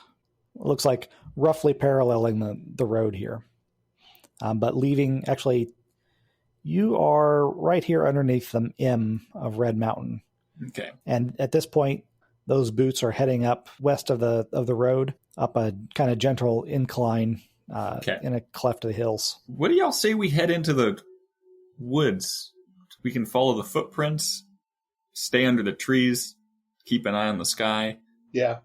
It looks like roughly paralleling the road here. But leaving, actually, you are right here underneath the M of Red Mountain. Okay. And at this point, those boots are heading up west of the road, up a kind of gentle incline in a cleft of the hills. What do y'all say we head into the woods? We can follow the footprints, stay under the trees, keep an eye on the sky. Yeah.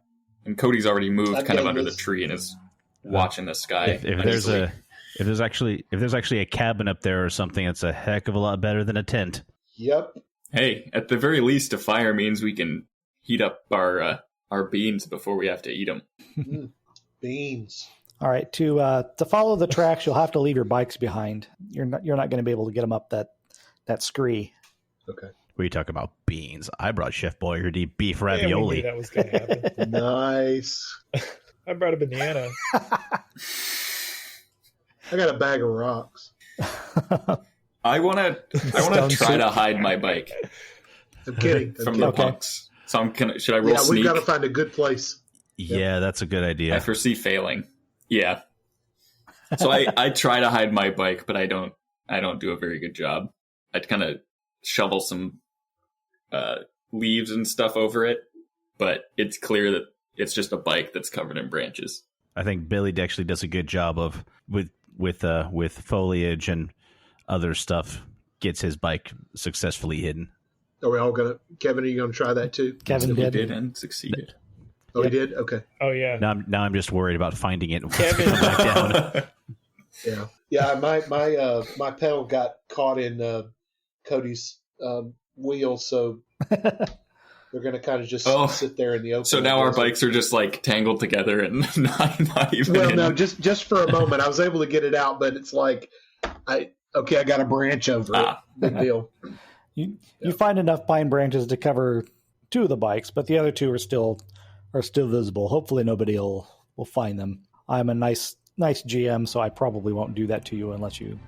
And Cody's already moved That kind of game under the is- tree and is watching the sky. If there's actually a cabin up there or something, it's a heck of a lot better than a tent. Yep. Hey, at the very least, a fire means we can heat up our beans before we have to eat them. Beans. All right, to follow the tracks, you'll have to leave your bikes behind. You're not going to be able to get them up that scree. Okay. What are you talking about? Beans. I brought Chef Boyardee beef Yeah, we knew ravioli. that was going to happen. Nice. I brought a banana. I got a bag of rocks. I want to try to hide my bike I'm kidding. from the punks. So should I roll Yeah, sneak? we've got to find a good place. Yeah, that's a good idea. I foresee failing. Yeah. So I try to hide my bike, but I don't do a very good job. I kind of shovel some leaves and stuff over it, but it's clear that it's just a bike that's covered in branches. I think Billy actually does a good job of with foliage and other stuff, gets his bike successfully hidden. Are we all gonna? Kevin, are you gonna try that too? Kevin He did. did and succeeded. Oh, he did. Okay. Oh yeah. Now I'm just worried about finding it. Kevin. Back down. Yeah. My pedal got caught in Cody's wheel, so they're gonna kind of just sit there in the open. So now our bikes are just like tangled together and not even. Well, no, just for a moment, I was able to get it out, but it's like I got a branch over it. Big deal. You find enough pine branches to cover 2 of the bikes, but the other 2 are still visible. Hopefully nobody will find them. I'm a nice GM, so I probably won't do that to you unless you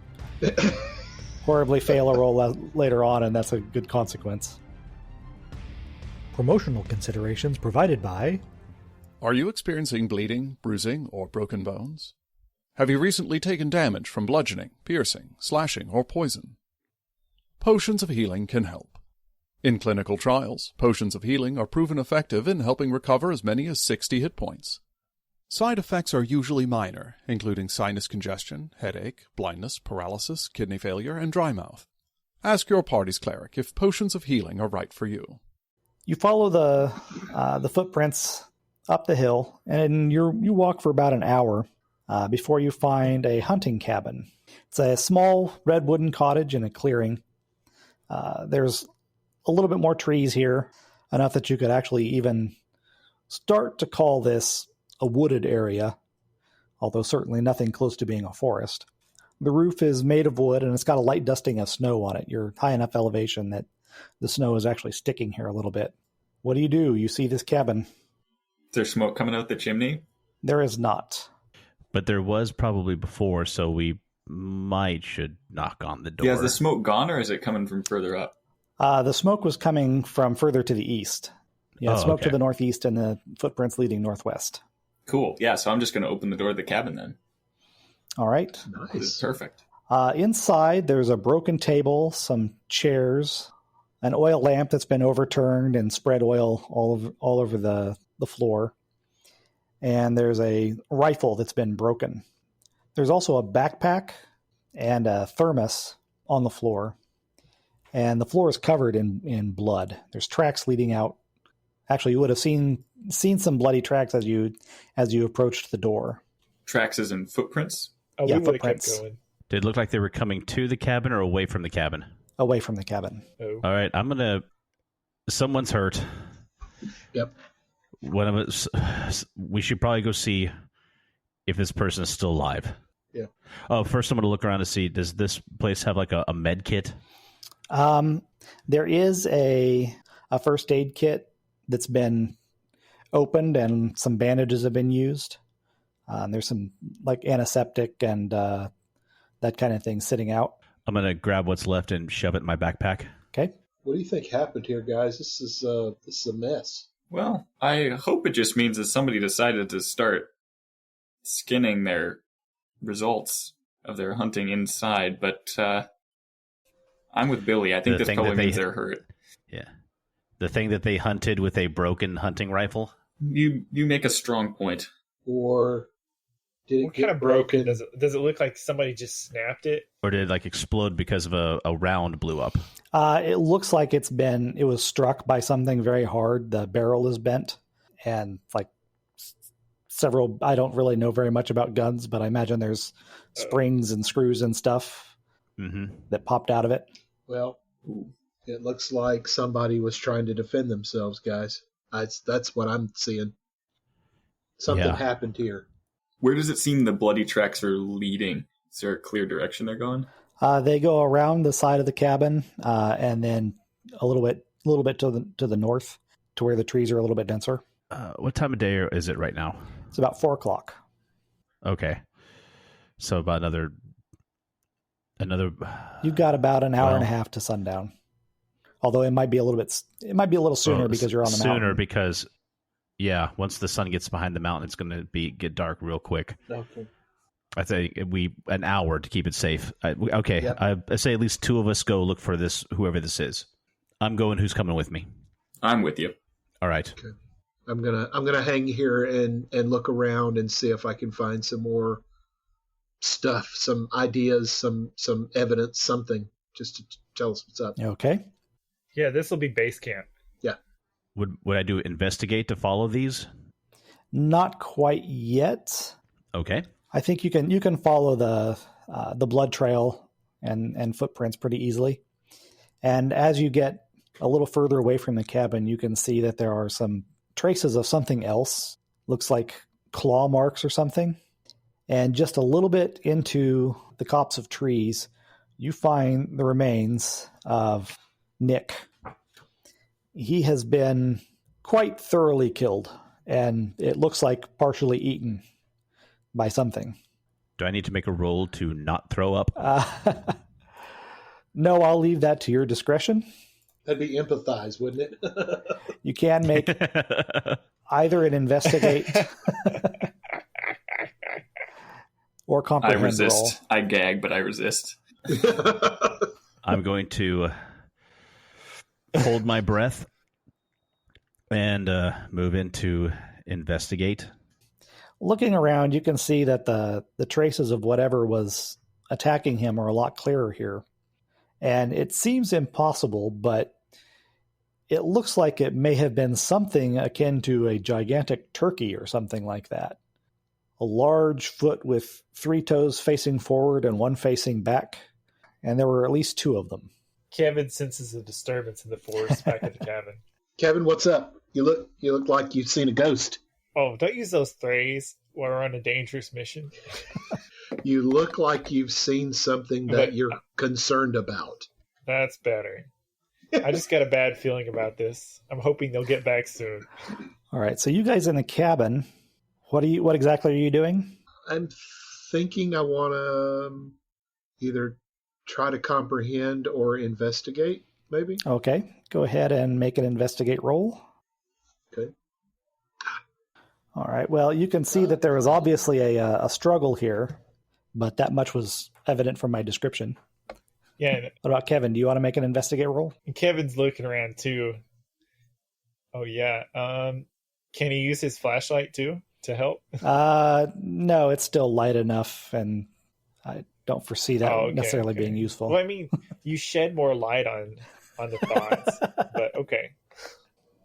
horribly fail a roll later on, and that's a good consequence. Promotional considerations provided by... Are you experiencing bleeding, bruising, or broken bones? Have you recently taken damage from bludgeoning, piercing, slashing, or poison? Potions of Healing can help. In clinical trials, potions of healing are proven effective in helping recover as many as 60 hit points. Side effects are usually minor, including sinus congestion, headache, blindness, paralysis, kidney failure, and dry mouth. Ask your party's cleric if potions of healing are right for you. You follow the footprints up the hill, and you walk for about an hour before you find a hunting cabin. It's a small red wooden cottage in a clearing. There's a little bit more trees here, enough that you could actually even start to call this a wooded area, although certainly nothing close to being a forest. The roof is made of wood, and it's got a light dusting of snow on it. You're high enough elevation that the snow is actually sticking here a little bit. What do? You see this cabin. Is there smoke coming out the chimney? There is not. But there was probably before, so we should knock on the door. Yeah, is the smoke gone, or is it coming from further up? The smoke was coming from further to the east. Yeah, smoke okay. to the northeast and the footprints leading northwest. Cool. Yeah, so I'm just going to open the door of the cabin then. All right. Nice. Perfect. Inside, there's a broken table, some chairs, an oil lamp that's been overturned and spread oil all over the floor. And there's a rifle that's been broken. There's also a backpack and a thermos on the floor. And the floor is covered in blood. There's tracks leading out. Actually, you would have seen some bloody tracks as you approached the door. Tracks as in footprints? Oh, Yeah, we would have kept footprints. going. Did it look like they were coming to the cabin or away from the cabin? Away from the cabin. Oh. All right, someone's hurt. Yep. One of us, we should probably go see if this person is still alive. Yeah. Oh, first I'm going to look around to see, does this place have like a med kit? There is a first aid kit that's been opened and some bandages have been used. There's some like antiseptic and that kind of thing sitting out. I'm going to grab what's left and shove it in my backpack. Okay. What do you think happened here, guys? This is a mess. Well, I hope it just means that somebody decided to start skinning their results of their hunting inside, but I'm with Billy. I think this probably means they're hurt. Yeah. The thing that they hunted with a broken hunting rifle? You make a strong point. Or did it What get kind of broken? Does it look like somebody just snapped it? Or did it like explode because of a round blew up? It looks like it was struck by something very hard. The barrel is bent and like several, I don't really know very much about guns, but I imagine there's springs and screws and stuff that popped out of it. Well, it looks like somebody was trying to defend themselves, guys. That's what I'm seeing. Something happened here. Where does it seem the bloody tracks are leading? Is there a clear direction they're going? They go around the side of the cabin and then a little bit to the north to where the trees are a little bit denser. What time of day is it right now? It's about 4:00. Okay. So about another. You've got about an hour and a half to sundown. Although it might be a little sooner because you're on the mountain. Sooner because, once the sun gets behind the mountain, it's going to get dark real quick. Okay. I think an hour to keep it safe. Okay, Yep. I say at least 2 of us go look for this, whoever this is. I'm going. Who's coming with me? I'm with you. All right. Okay. I'm gonna hang here and look around and see if I can find some more stuff, some ideas, some evidence, something, just to tell us what's up. Okay. Yeah, this will be base camp. Yeah. Would I do investigate to follow these? Not quite yet. Okay. I think you can follow the blood trail and footprints pretty easily. And as you get a little further away from the cabin, you can see that there are some traces of something else. Looks like claw marks or something. And just a little bit into the copse of trees, you find the remains of Nick. He has been quite thoroughly killed, and it looks like partially eaten by something. Do I need to make a roll to not throw up? No, I'll leave that to your discretion. That'd be empathize, wouldn't it? You can make either an investigate or I comprehend resist. roll. I gag, but I resist. I'm going to hold my breath and move into investigate. Looking around, you can see that the traces of whatever was attacking him are a lot clearer here. And it seems impossible, but it looks like it may have been something akin to a gigantic turkey or something like that. A large foot with 3 toes facing forward and 1 facing back. And there were at least 2 of them. Kevin senses a disturbance in the forest back at the cabin. Kevin, what's up? You look like you've seen a ghost. Oh, don't use those threys while we're on a dangerous mission. You look like you've seen something that you're concerned about. That's better. I just got a bad feeling about this. I'm hoping they'll get back soon. All right, so you guys in the cabin, what exactly are you doing? I'm thinking I want to either try to comprehend or investigate, maybe. Okay, go ahead and make an investigate roll. Okay. All right, well, you can see that there was obviously a struggle here, but that much was evident from my description. Yeah, What about Kevin? Do you want to make an investigate roll? and Kevin's looking around too. Oh yeah. Can he use his flashlight too to help? No, it's still light enough, and I don't foresee that necessarily being useful. Well, I mean, you shed more light on the thoughts, but okay.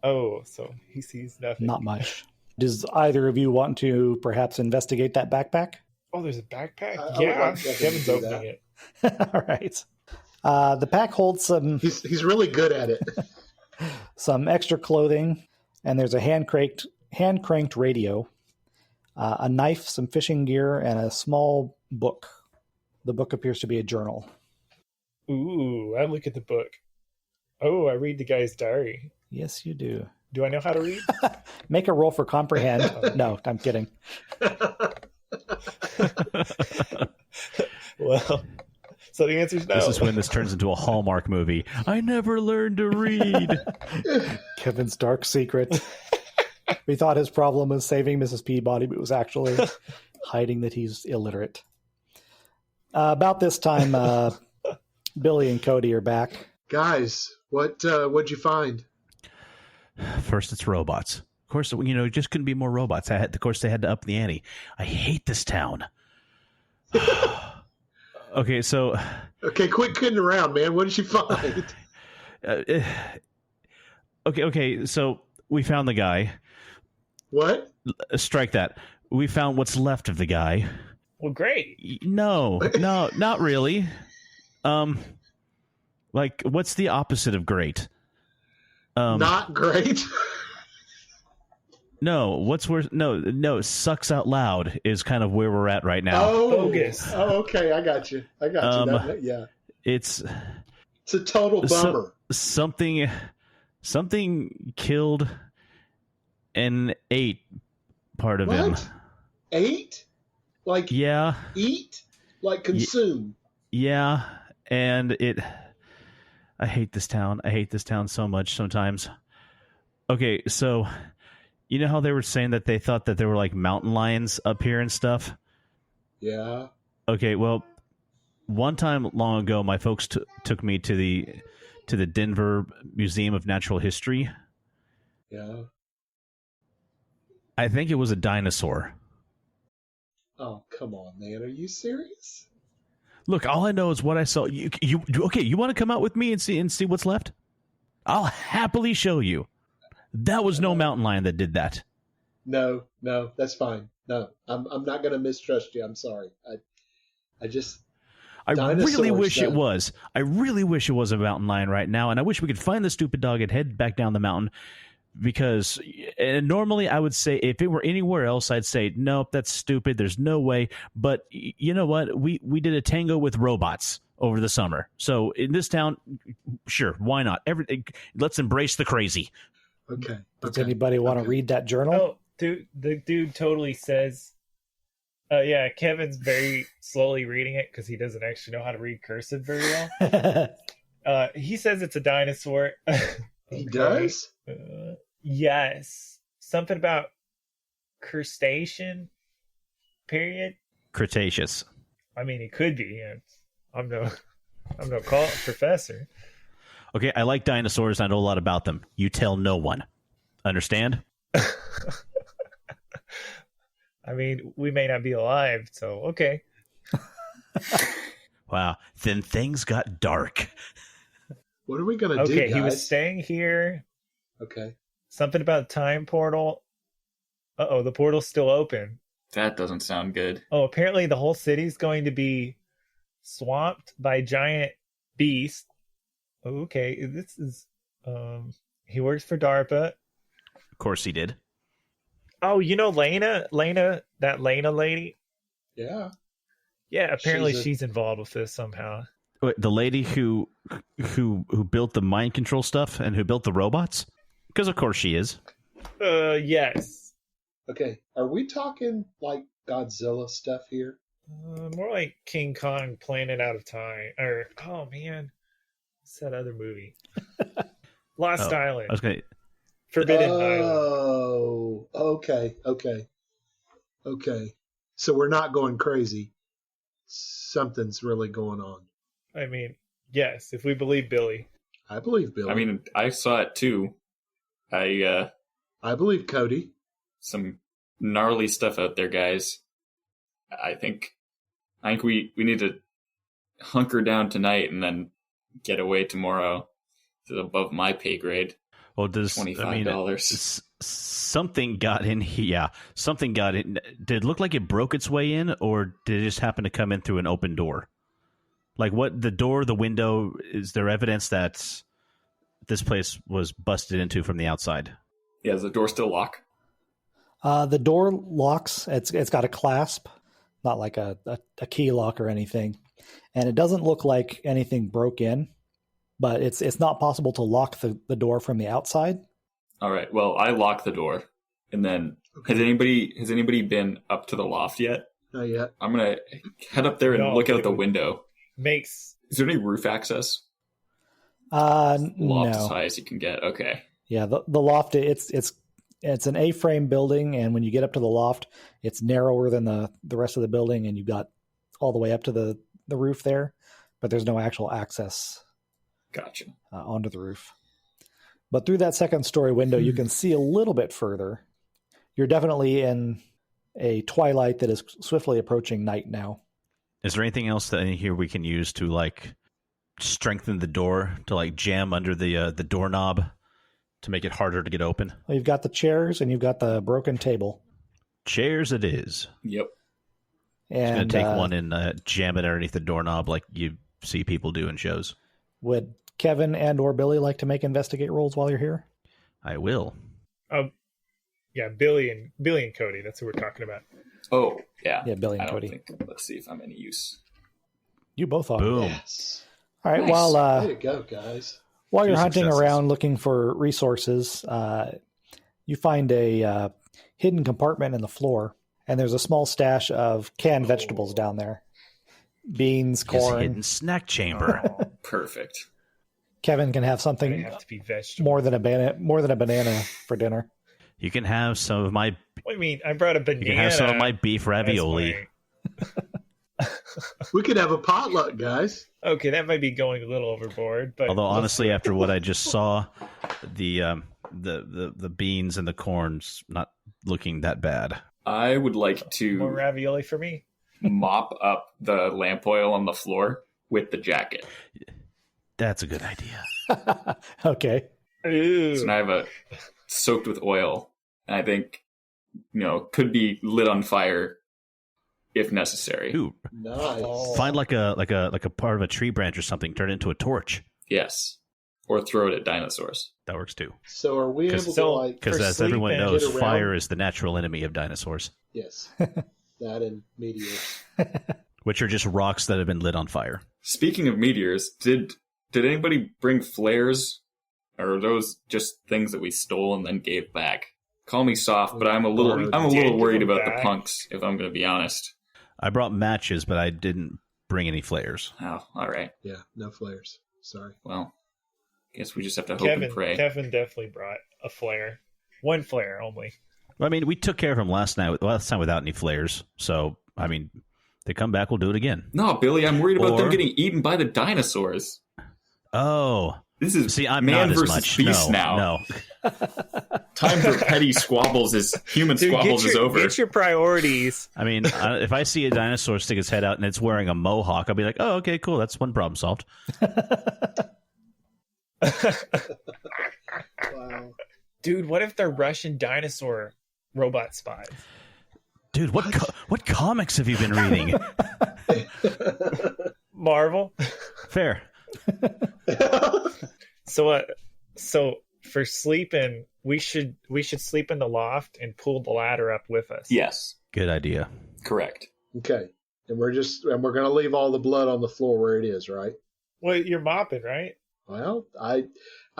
Oh, so he sees nothing. Not much. Does either of you want to perhaps investigate that backpack? Oh, there's a backpack? I would Yeah, like Kevin to Kevin's do opening that. it. All right. The pack holds He's really good at it. some extra clothing, and there's a hand-cranked radio, a knife, some fishing gear, and a small book. The book appears to be a journal. Ooh, I look at the book. Oh, I read the guy's diary. Yes, you do. Do I know how to read? Make a roll for comprehend. No, I'm kidding. Well, so the answer is no. This is when this turns into a Hallmark movie. I never learned to read. Kevin's dark secret. We thought his problem was saving Mrs. Peabody, but it was actually hiding that he's illiterate. About this time, Billy and Cody are back. Guys, what'd you find? First, it's robots. Of course, it just couldn't be more robots. Of course, they had to up the ante. I hate this town. Okay, so... Okay, quit kidding around, man. What did you find? Okay, so we found the guy. What? Strike that. We found what's left of the guy. Well, great. No, not really. What's the opposite of great? Not great. No, what's worse? No, sucks out loud is kind of where we're at right now. Oh, Bogus. Oh, okay. I got you. Yeah. It's a total bummer. Something killed and ate part of him. Ate? Like Yeah. Eat? Like consume? Yeah, and I hate this town. I hate this town so much sometimes. Okay, so you know how they were saying that they thought that there were like mountain lions up here and stuff? Yeah. Okay, well, one time long ago, my folks took me to the Denver Museum of Natural History. Yeah. I think it was a dinosaur. Oh, come on, man. Are you serious? Look, all I know is what I saw. You okay? You want to come out with me and see what's left? I'll happily show you. That was no mountain lion that did that. No, that's fine. No, I'm not going to mistrust you. I'm sorry. I really wish Dinosaurs, it was. I really wish it was a mountain lion right now, and I wish we could find the stupid dog and head back down the mountain. Because normally I would say if it were anywhere else, I'd say nope, that's stupid. There's no way. But you know what? We did a tango with robots over the summer, so in this town, sure, why not? Let's embrace the crazy. Okay. Does anybody want to read that journal? Oh, dude, the dude totally says, yeah, Kevin's very slowly reading it because he doesn't actually know how to read cursive very well. He says it's a dinosaur. He does? Yes. Something about crustacean period. Cretaceous. I mean, it could be. I'm no professor. Okay, I like dinosaurs. I know a lot about them. You tell no one. Understand? I mean, we may not be alive, so okay. Wow. Then things got dark. What are we going to do, Okay, guys? he was staying here. Okay. Something about time portal. Uh-oh, the portal's still open. That doesn't sound good. Oh, apparently the whole city's going to be swamped by giant beasts. Okay, this is he works for DARPA. Of course he did. Oh, you know Lena, that Lena lady? Yeah. Yeah, apparently she's involved with this somehow. Wait, the lady who built the mind control stuff and who built the robots? Because of course she is. Yes. Okay. Are we talking like Godzilla stuff here? More like King Kong Planet Out of Time. Or, oh man, what's that other movie? Lost Island. I was gonna... Forbidden Island. Oh, okay. So we're not going crazy. Something's really going on. I mean, yes, if we believe Billy. I believe Billy. I mean, I saw it too. I believe Cody. Some gnarly stuff out there, guys. I think we need to hunker down tonight and then get away tomorrow to above my pay grade. Well, does $25. Something got in here? Yeah, something got in. Did it look like it broke its way in, or did it just happen to come in through an open door? Like what? The door, the window. Is there evidence that this place was busted into from the outside? Yeah, is the door still locked? The door locks. It's got a clasp, not like a key lock or anything, and it doesn't look like anything broke in. But it's not possible to lock the door from the outside. All right. Well, I locked the door, and then has anybody been up to the loft yet? Not yet. I'm gonna head up there and look out the window. Is there any roof access? Loft no. as high as you can get. Okay. Yeah, the loft. It's an A-frame building, and when you get up to the loft, it's narrower than the rest of the building, and you've got all the way up to the roof there, but there's no actual access. Gotcha. Onto the roof. But through that second story window, you can see a little bit further. You're definitely in a twilight that is swiftly approaching night now. Is there anything else that in here we can use to like strengthen the door, to like jam under the doorknob to make it harder to get open? Well, you've got the chairs and you've got the broken table. Chairs it is. Yep. And going to take one and jam it underneath the doorknob like you see people do in shows. Would Kevin and or Billy like to make investigate rolls while you're here? I will. Yeah, Billy and Cody. That's who we're talking about. Oh, yeah. Yeah, Billy and Cody. Let's see if I'm any use. You both are. Boom. Yes. All right. Nice. Way to go, guys. While you're hunting around looking for resources, you find a hidden compartment in the floor, and there's a small stash of canned vegetables down there. Beans, corn. Hidden snack chamber. Perfect. Kevin can have something more than a banana for dinner. You can have some of my. What do you mean? I brought a banana. You can have some of my beef ravioli. We could have a potluck, guys. Okay, that might be going a little overboard, but Although honestly, after what I just saw, the beans and the corn's not looking that bad. I would like more to ravioli for me. mop up the lamp oil on the floor with the jacket. That's a good idea. Okay. Ooh. So now I have a soaked with oil, and I think could be lit on fire if necessary. Ooh, Nice. find like a part of a tree branch or something, turn it into a torch. Yes, or throw it at dinosaurs. That works too. So are we able to like? Because For as everyone sleeping, knows, get around- fire is the natural enemy of dinosaurs, Yes, that and meteors. which are just rocks that have been lit on fire. Speaking of meteors, did anybody bring flares, or are those just things that we stole and then gave back? Call me soft, but I'm a little Give worried them about the back. punks, if I'm going to be honest. I brought matches, but I didn't bring any flares. Oh, all right. Yeah, no flares. Sorry. Well, guess we just have to hope and pray. Kevin definitely brought a flare. One flare only. I mean, we took care of them last time without any flares. So, I mean, they come back, we'll do it again. No, Billy, I'm worried about them Or- getting eaten by the dinosaurs. Oh, This is see, I'm man not as versus much. beast now. No. Time for petty squabbles Dude, squabbles is over. Get your priorities. I mean, if I see a dinosaur stick its head out and it's wearing a mohawk, I'll be like, oh, okay, cool. That's one problem solved. Wow. Dude, what if they're Russian dinosaur robot spies? Dude, what comics have you been reading? Marvel. Fair. So for sleeping, we should sleep in the loft and pull the ladder up with us. Yes, Good idea. correct. Okay, and we're gonna leave all the blood on the floor where it is, right? Well, you're mopping, right? Well, I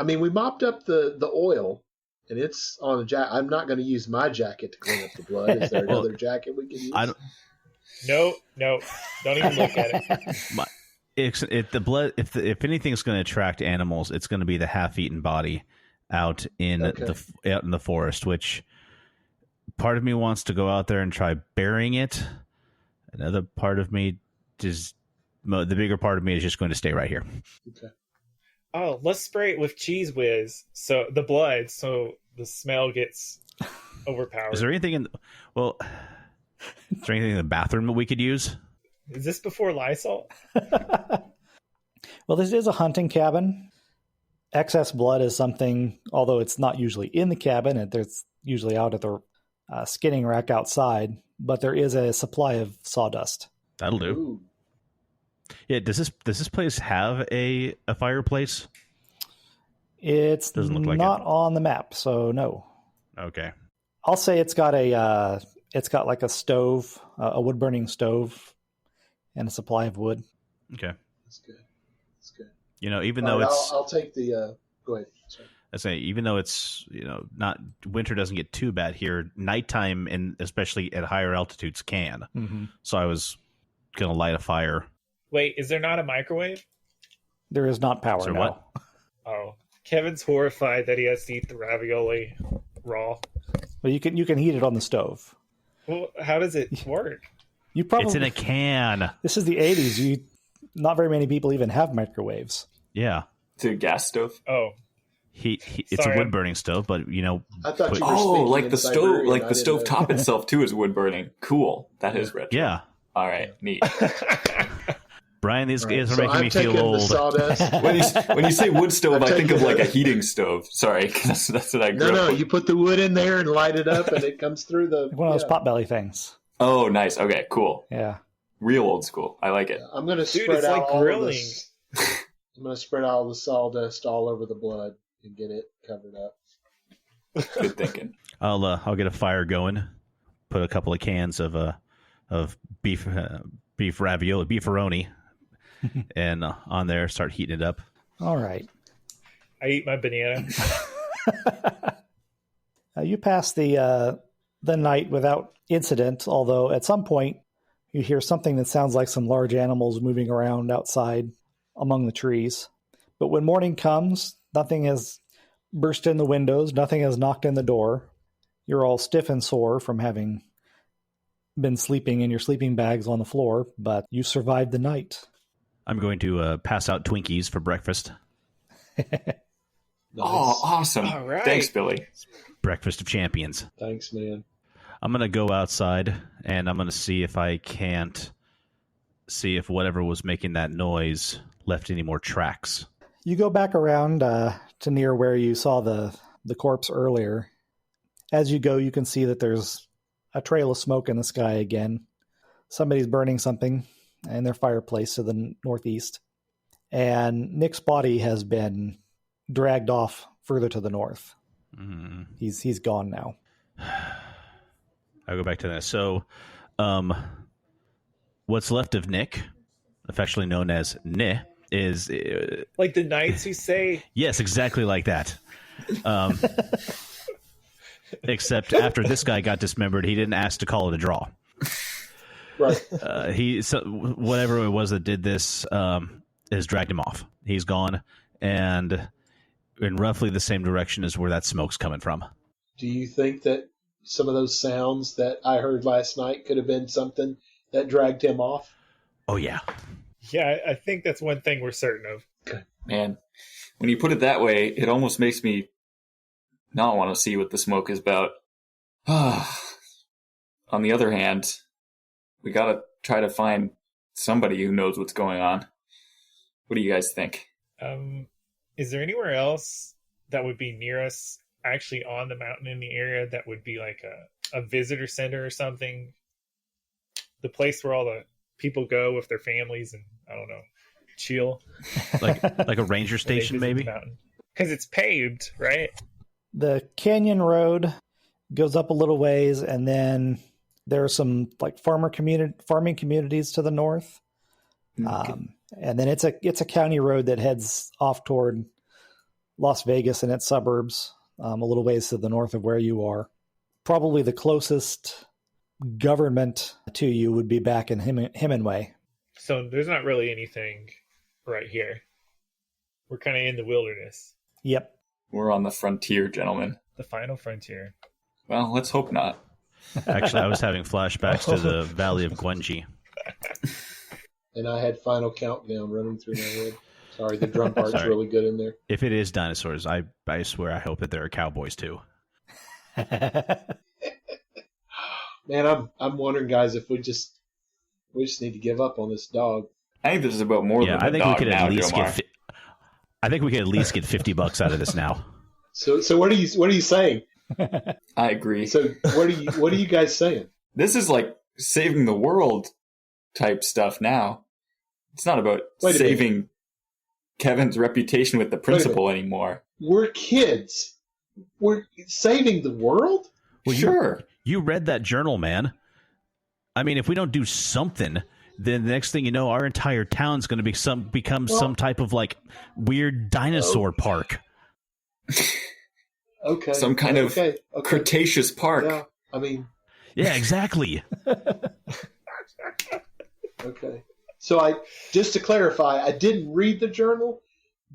mean, we mopped up the oil, and it's on a jacket. I'm not going to use my jacket to clean up the blood. Is there Well, another jacket we can use? I don't. No. Don't even look at it. The blood. If anything's going to attract animals, it's going to be the half-eaten body out in the forest. Which part of me wants to go out there and try burying it. Another part of me the bigger part of me is just going to stay right here. Okay. Oh, let's spray it with cheese whiz. So the blood, so the smell gets overpowered. Is there anything in the bathroom that we could use? Is this before Lysol? Well, this is a hunting cabin. Excess blood is something, although it's not usually in the cabin, it's usually out at the skinning rack outside, but there is a supply of sawdust. That'll do. Ooh. Yeah, does this place have a fireplace? It's Doesn't look like not it. on the map, so no. Okay. I'll say it's got like a stove, a wood burning stove, and a supply of wood. Okay. That's good. That's good. Even All though right, it's I'll take the. Go ahead. Sorry. I say, even though it's not winter doesn't get too bad here, nighttime and especially at higher altitudes can. Mm-hmm. So I was gonna light a fire. Wait, is there not a microwave? There is not power. Is there no. what? Oh, Kevin's horrified that he has to eat the ravioli raw. But you can heat it on the stove. Well, how does it work? You probably It's in a can. This is the 80s. Not very many people even have microwaves. Yeah. To a gas stove. Oh, It's Sorry, a wood burning stove, but I thought you were Oh, speaking like in the stove, Siberian. like I the didn't stove know. top itself too is wood burning. Cool. That is retro. yeah. All right, neat. Brian, these Right, guys are so making I'm me feel taking the old. sawdust. When you say wood stove, I'm I think of taking like a the- heating stove. Sorry, 'cause that's what I grew No, up with. you put the wood in there and light it up, and it comes through the. Like one of those yeah. potbelly things. Oh, nice. Okay, cool. Yeah. Real old school. I like it. I'm going to Dude, spread it's out like all grilling. of this. I'm going to spread out all the sawdust all over the blood and get it covered up. Good thinking. I'll get a fire going. Put a couple of cans of beef ravioli, beefaroni, and on there. Start heating it up. All right. I eat my banana. You pass the night without incident, although at some point you hear something that sounds like some large animals moving around outside among the trees. But when morning comes, nothing has burst in the windows, nothing has knocked in the door. You're all stiff and sore from having been sleeping in your sleeping bags on the floor, but you survived the night. I'm going to pass out Twinkies for breakfast. Nice. Oh, awesome. All right. Thanks, Billy. Breakfast of champions. Thanks, man. I'm going to go outside, and I'm going to see if I can't see if whatever was making that noise left any more tracks. You go back around to near where you saw the corpse earlier. As you go, you can see that there's a trail of smoke in the sky again. Somebody's burning something in their fireplace to the northeast. And Nick's body has been dragged off further to the north. Mm. He's gone now. I'll go back to that. So, what's left of Nick, affectionately known as Ni, is... Like the knights who say... Yes, exactly like that. Except after this guy got dismembered, he didn't ask to call it a draw. Right. Whatever it was that did this has dragged him off. He's gone, and in roughly the same direction as where that smoke's coming from. Do you think that some of those sounds that I heard last night could have been something that dragged him off? Oh, yeah. Yeah, I think that's one thing we're certain of. Man, when you put it that way, it almost makes me not want to see what the smoke is about. On the other hand, we gotta try to find somebody who knows what's going on. What do you guys think? Is there anywhere else that would be near us, actually on the mountain in the area, that would be like a visitor center or something? The place where all the people go with their families and, I don't know, chill. Like a ranger station, maybe? Because it's paved, right? The canyon road goes up a little ways, and then there are some like farming communities to the north. And then it's a county road that heads off toward Las Vegas and its suburbs, a little ways to the north of where you are. Probably the closest government to you would be back in Hemingway. So there's not really anything right here. We're kind of in the wilderness. Yep. We're on the frontier, gentlemen. The final frontier. Well, let's hope not. Actually, I was having flashbacks to the Valley of Gwenji. And I had Final Countdown running through my head. Sorry, the drum part's really good in there. If it is dinosaurs, I swear I hope that there are cowboys too. Man, I'm wondering, guys, if we just need to give up on this dog. I think this is about more than I a think dog we could now, at least Jomar. I think we could at least get $50 out of this now. So what are you saying? I agree. So what are you guys saying? This is like saving the world type stuff now. It's not about saving Kevin's reputation with the principal anymore. We're kids. We're saving the world? Well, sure. You read that journal, man. I mean, if we don't do something, then the next thing you know, our entire town's going to become some type of like weird dinosaur park. Okay. Some kind of Cretaceous park. Yeah, I mean. Yeah, exactly. Okay. So just to clarify, I didn't read the journal,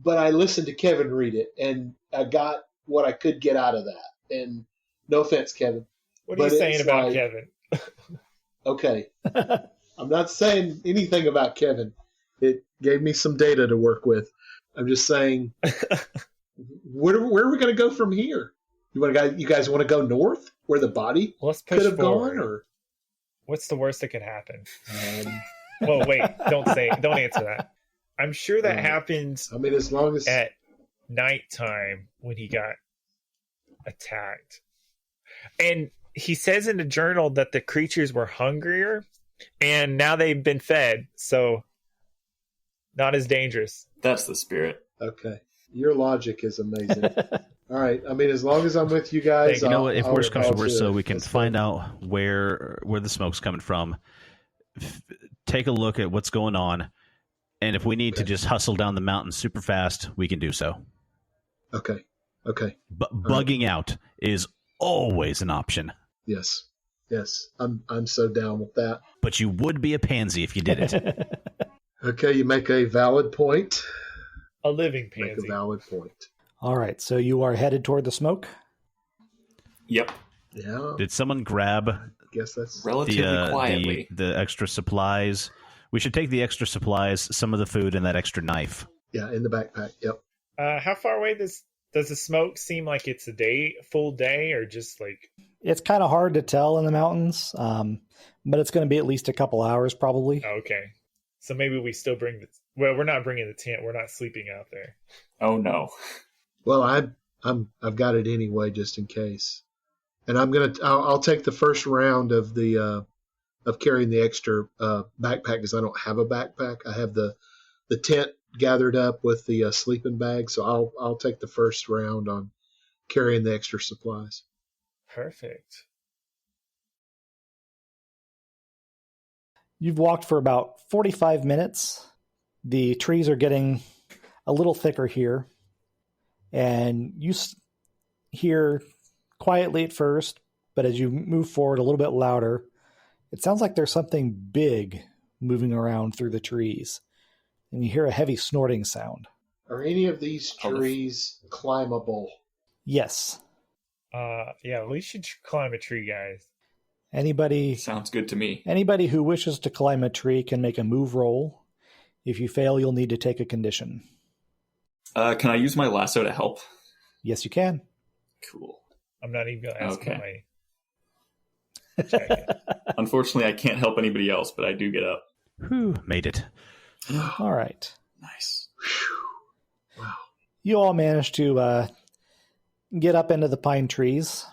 but I listened to Kevin read it, and I got what I could get out of that. And no offense, Kevin. What are you saying about Kevin? Okay. I'm not saying anything about Kevin. It gave me some data to work with. I'm just saying, where are we going to go from here? You guys want to go north, where the body could have gone, or what's the worst that could happen? Well, wait, don't answer that. I'm sure that happened. I mean, as long as at nighttime when he got attacked, and he says in the journal that the creatures were hungrier, and now they've been fed, so not as dangerous. That's the spirit. Okay, your logic is amazing. All right, I mean, as long as I'm with you guys, you know what? If worse comes to worse, so we can find out where the smoke's coming from. Take a look at what's going on, and if we need to just hustle down the mountain super fast, we can do so. Okay. But bugging out is always an option. Yes, I'm so down with that. But you would be a pansy if you did it. Okay, you make a valid point. A living pansy. Make a valid point. All right, so you are headed toward the smoke? Yep. Yeah. Did someone grab guess that's relatively quietly. The extra supplies. We should take the extra supplies, some of the food, and that extra knife. yeah, in the backpack. Yep. How far away does the smoke seem like it's a full day, or just like? It's kind of hard to tell in the mountains, but it's going to be at least a couple hours probably. Oh, okay, so maybe we still bring the. Well, we're not bringing the tent. We're not sleeping out there. Oh no. Well, I've got it anyway, just in case. And I'll take the first round of carrying the extra backpack, because I don't have a backpack. I have the tent gathered up with the sleeping bag, so I'll take the first round on carrying the extra supplies. Perfect. You've walked for about 45 minutes. The trees are getting a little thicker here, and you hear quietly at first, but as you move forward a little bit louder, it sounds like there's something big moving around through the trees, and you hear a heavy snorting sound. Are any of these trees climbable? Yes. Yeah, we should climb a tree, guys. Anybody Sounds good to me. Anybody who wishes to climb a tree can make a move roll. If you fail, you'll need to take a condition. Can I use my lasso to help? Yes, you can. Cool. I'm not even going to ask for my. Unfortunately, I can't help anybody else, but I do get up. Whew, made it. All right. Nice. Wow. You all managed to get up into the pine trees,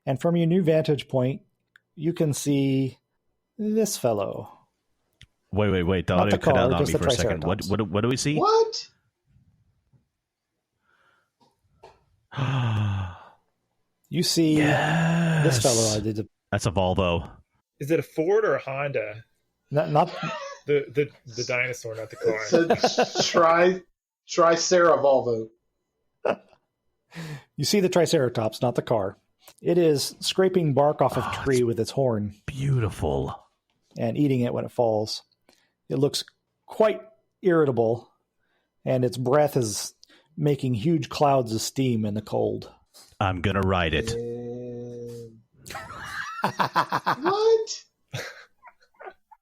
and from your new vantage point, you can see this fellow. Wait. The Not audio the cut out car, on just me the for a second. Triceratops. What do we see? What? You see this fellow. That's a Volvo. Is it a Ford or a Honda? Not The dinosaur, not the car. It's a Tricera Volvo. You see the Triceratops, not the car. It is scraping bark off of a tree with its horn Beautiful. and eating it when it falls. It looks quite irritable, and its breath is making huge clouds of steam in the cold. I'm gonna ride it. What?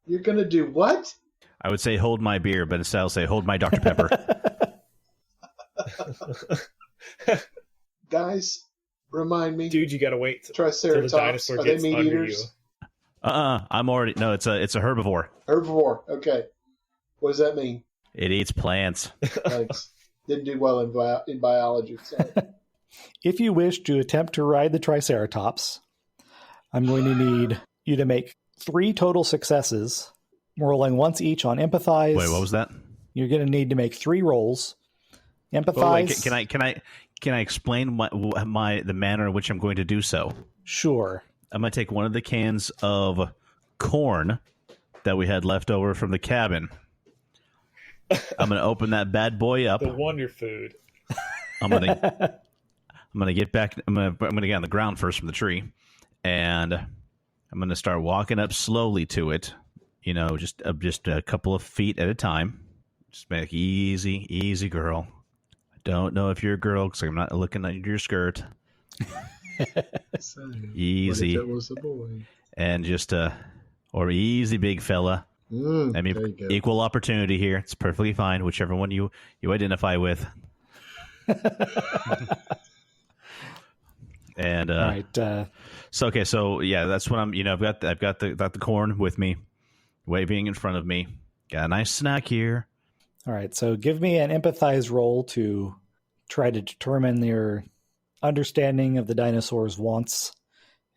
You're gonna do what? I would say hold my beer, but instead I'll say hold my Dr. Pepper. Guys, remind me. Dude, you gotta wait till the Triceratops, dinosaur are they gets meat under eaters? you. I'm already no. It's a herbivore. Herbivore. Okay. What does that mean? It eats plants. Thanks. Didn't do well in biology. Sorry. If you wish to attempt to ride the Triceratops, I'm going to need you to make 3 total successes, rolling once each on empathize. Wait, what was that? You're going to need to make 3 rolls. Empathize. Oh, wait, can I explain the manner in which I'm going to do so? Sure. I'm going to take one of the cans of corn that we had left over from the cabin. I'm going to open that bad boy up. The wonder food. I'm going to get back. I'm going to get on the ground first from the tree, and I'm going to start walking up slowly to it. You know, just a couple of feet at a time. Just make easy, girl. I don't know if you're a girl because I'm not looking at your skirt. Easy. What if it was a boy? And just or easy, big fella. I mean, equal opportunity here. It's perfectly fine, whichever one you identify with. And All right. So yeah, that's what I'm. You know, I've got the corn with me, waving in front of me. Got a nice snack here. All right. So give me an empathize roll to try to determine your understanding of the dinosaur's wants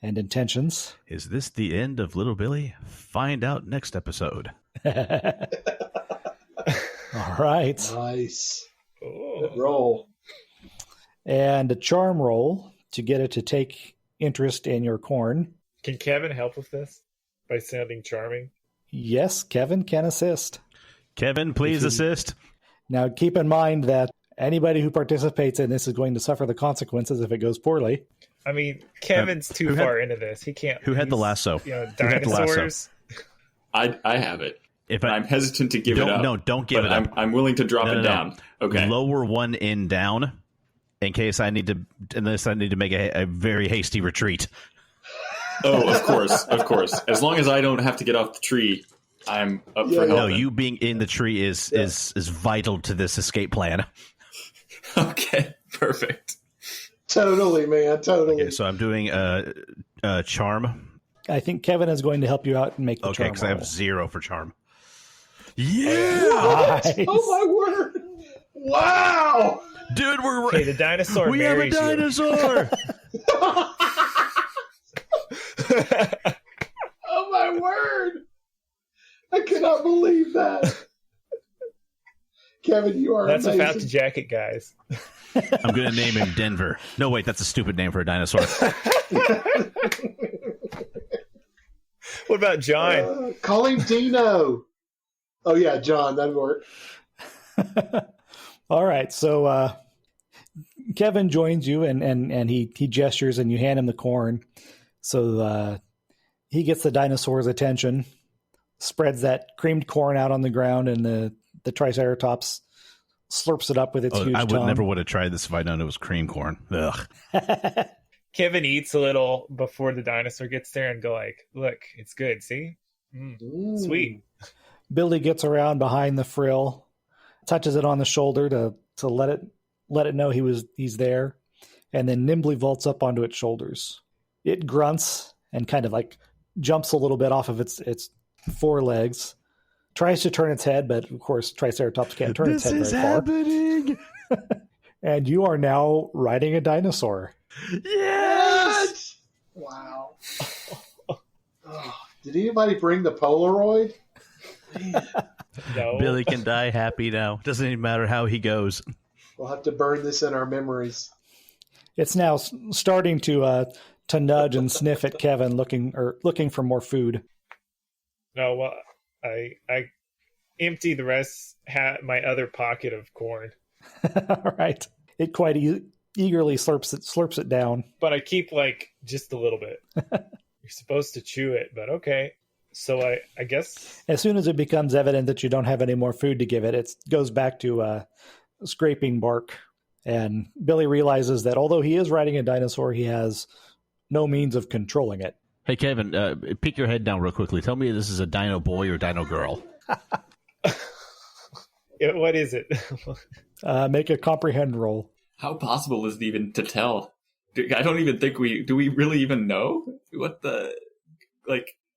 and intentions. Is this the end of Little Billy? Find out next episode. All right. Nice. Oh. Good roll. And a charm roll to get it to take interest in your corn. Can Kevin help with this by sounding charming? Yes, Kevin can assist. Kevin, please assist. Now, keep in mind that anybody who participates in this is going to suffer the consequences if it goes poorly. I mean, Kevin's too far into this. He can't. Who had the lasso? You know, Who had the lasso? dinosaurs. I have it. If I'm hesitant to give it up. No, don't give it up. I'm willing to drop it down. Okay. Lower one in down in case I need to make a very hasty retreat. Oh, of course. As long as I don't have to get off the tree, I'm up for helping. No, you being in the tree is vital to this escape plan. Okay, perfect. Totally, man. Totally. Okay, so I'm doing charm. I think Kevin is going to help you out and make the Okay, charm because I have roll. 0 for charm. Yeah! What? Nice. Oh my word! Wow! Dude, we're Okay, the dinosaur we have a marries you. dinosaur! Oh my word! I cannot believe that. Kevin, you are That's amazing. without the jacket, guys. I'm going to name him Denver. No, wait, that's a stupid name for a dinosaur. What about John? Call him Dino. Oh yeah, John, that'd work. All right, so Kevin joins you, and he gestures, and you hand him the corn. So he gets the dinosaur's attention, spreads that creamed corn out on the ground, and the Triceratops slurps it up with its huge I tongue. never would have tried this if I'd known it was cream corn. Ugh. Kevin eats a little before the dinosaur gets there and go like, look, it's good, see? Sweet. Billy gets around behind the frill, touches it on the shoulder to let it know he's there, and then nimbly vaults up onto its shoulders. It grunts and kind of like jumps a little bit off of its forelegs, tries to turn its head, but of course Triceratops can't turn its head very far. Happening! And you are now riding a dinosaur. Yes! Wow. Oh, did anybody bring the Polaroid? Man, No. Billy can die happy now. Doesn't even matter how he goes. we'll have to burn this in our memories. It's now starting to nudge and sniff at Kevin, looking for more food. No, well, I empty the rest, my other pocket of corn. All right, it quite eagerly slurps it down. But I keep like just a little bit. You're supposed to chew it, but okay. So I guess As soon as it becomes evident that you don't have any more food to give it, it goes back to scraping bark. And Billy realizes that although he is riding a dinosaur, he has no means of controlling it. Hey, Kevin, peek your head down real quickly. Tell me if this is a dino boy or dino girl. what is it? Make a comprehend roll. How possible is it even to tell? I don't even think do we really even know what the,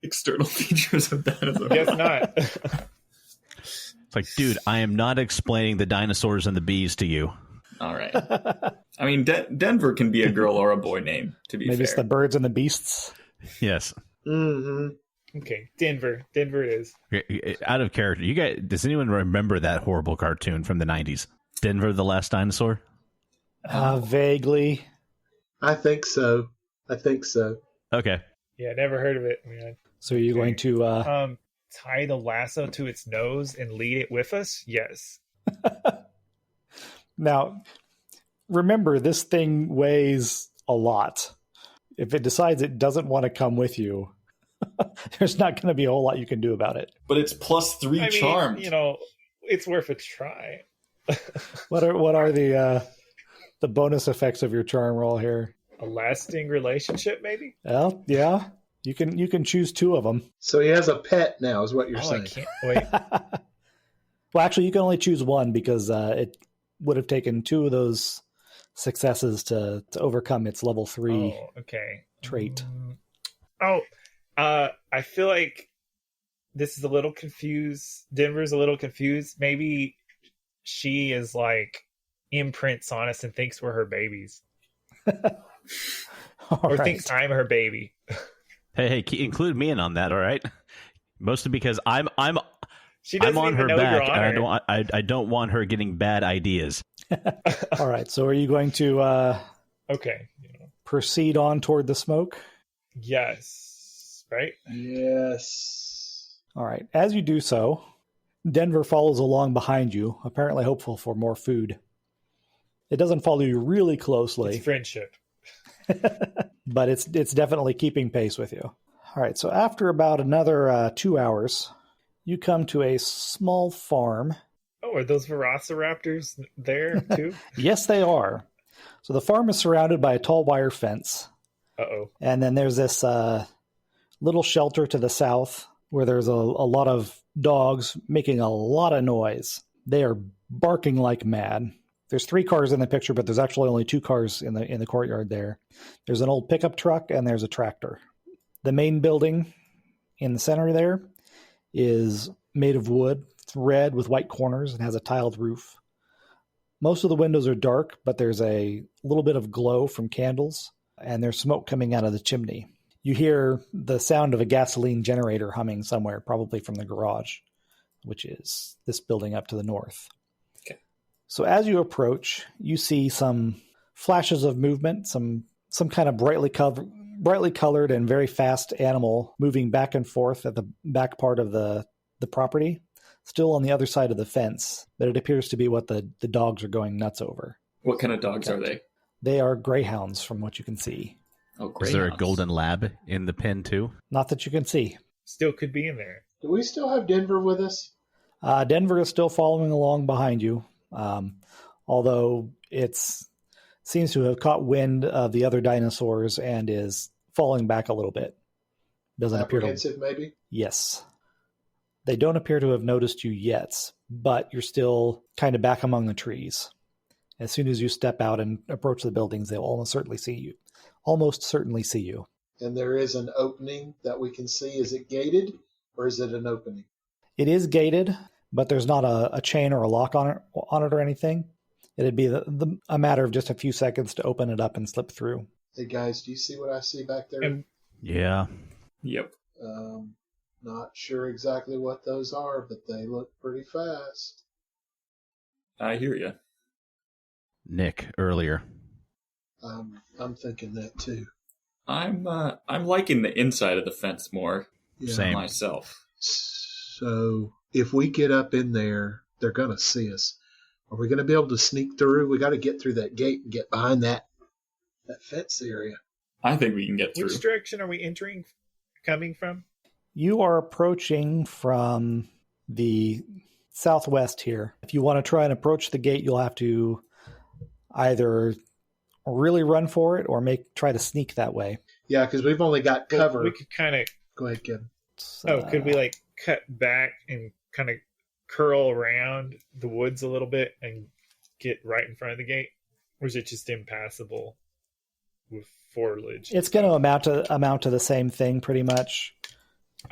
external features of dinosaurs? Guess not. It's like, dude, I am not explaining the dinosaurs and the bees to you. All right. I mean, Denver can be a girl or a boy name, to be Maybe fair. it's the birds and the beasts. Yes. Mm-hmm. Okay, Denver it is. Out of character, you guys, does anyone remember that horrible cartoon from the 90s? Denver the Last Dinosaur? Vaguely. I think so. Okay. Yeah, never heard of it, man. So you're going to... Tie the lasso to its nose and lead it with us? Yes. Now, remember, this thing weighs a lot. If it decides it doesn't want to come with you, there's not going to be a whole lot you can do about it. But it's +3 charmed. It's worth a try. What are the bonus effects of your charm roll here? A lasting relationship, maybe? Well, yeah, you can choose 2 of them. So he has a pet now, is what you're I saying. can't wait. Well, actually, you can only choose 1 because it would have taken 2 of those successes to overcome its level 3 trait. I feel like this is a little confused. Denver's a little confused. Maybe she is like imprints on us and thinks we're her babies. Or thinks I'm her baby. Hey, include me in on that, all right? Mostly because I'm She doesn't on even her know back, you're on and her. I don't want her getting bad ideas. All right, so are you going to Okay. proceed on toward the smoke? Yes. Right? Yes. All right. As you do so, Denver follows along behind you, apparently hopeful for more food. It doesn't follow you really closely, It's friendship. but it's definitely keeping pace with you. All right. So after about another 2 hours, you come to a small farm. Oh, are those velociraptors there too? Yes, they are. So the farm is surrounded by a tall wire fence. Uh-oh. And then there's this little shelter to the south where there's a lot of dogs making a lot of noise. They are barking like mad. There's 3 cars in the picture, but there's actually only 2 cars in the courtyard there. There's an old pickup truck and there's a tractor. The main building in the center there is made of wood. It's red with white corners and has a tiled roof. Most of the windows are dark, but there's a little bit of glow from candles, and there's smoke coming out of the chimney. You hear the sound of a gasoline generator humming somewhere, probably from the garage, which is this building up to the north. Okay. So as you approach, you see some flashes of movement, some kind of brightly colored and very fast animal moving back and forth at the back part of the property, still on the other side of the fence, but it appears to be what the dogs are going nuts over. What kind of dogs are they? They are greyhounds from what you can see. Oh, great. Is there a golden lab in the pen too? Not that you can see. Still could be in there. Do we still have Denver with us? Denver is still following along behind you, although it seems to have caught wind of the other dinosaurs and is falling back a little bit. Doesn't appear to. Apprehensive, maybe? Yes. They don't appear to have noticed you yet, but you're still kind of back among the trees. As soon as you step out and approach the buildings, they'll almost certainly see you. And there is an opening that we can see. Is it gated or is it an opening? It is gated, but there's not a chain or a lock on it or anything. It'd be a matter of just a few seconds to open it up and slip through. Hey guys, do you see what I see back there? Yeah. Yep. Not sure exactly what those are, but they look pretty fast. I hear you. Nick, earlier. I'm thinking that too. I'm liking the inside of the fence more. Yeah. Same. Myself. So if we get up in there, they're gonna see us. Are we gonna be able to sneak through? We got to get through that gate and get behind that fence area. I think we can get through. Which direction are we coming from? You are approaching from the southwest here. If you want to try and approach the gate, you'll have to either really run for it or try to sneak that way. Yeah, because we've only got cover. We could kind of. Go ahead, Kevin. Could we cut back and kind of curl around the woods a little bit and get right in front of the gate, or is it just impassable with foliage? It's going to amount to the same thing, pretty much.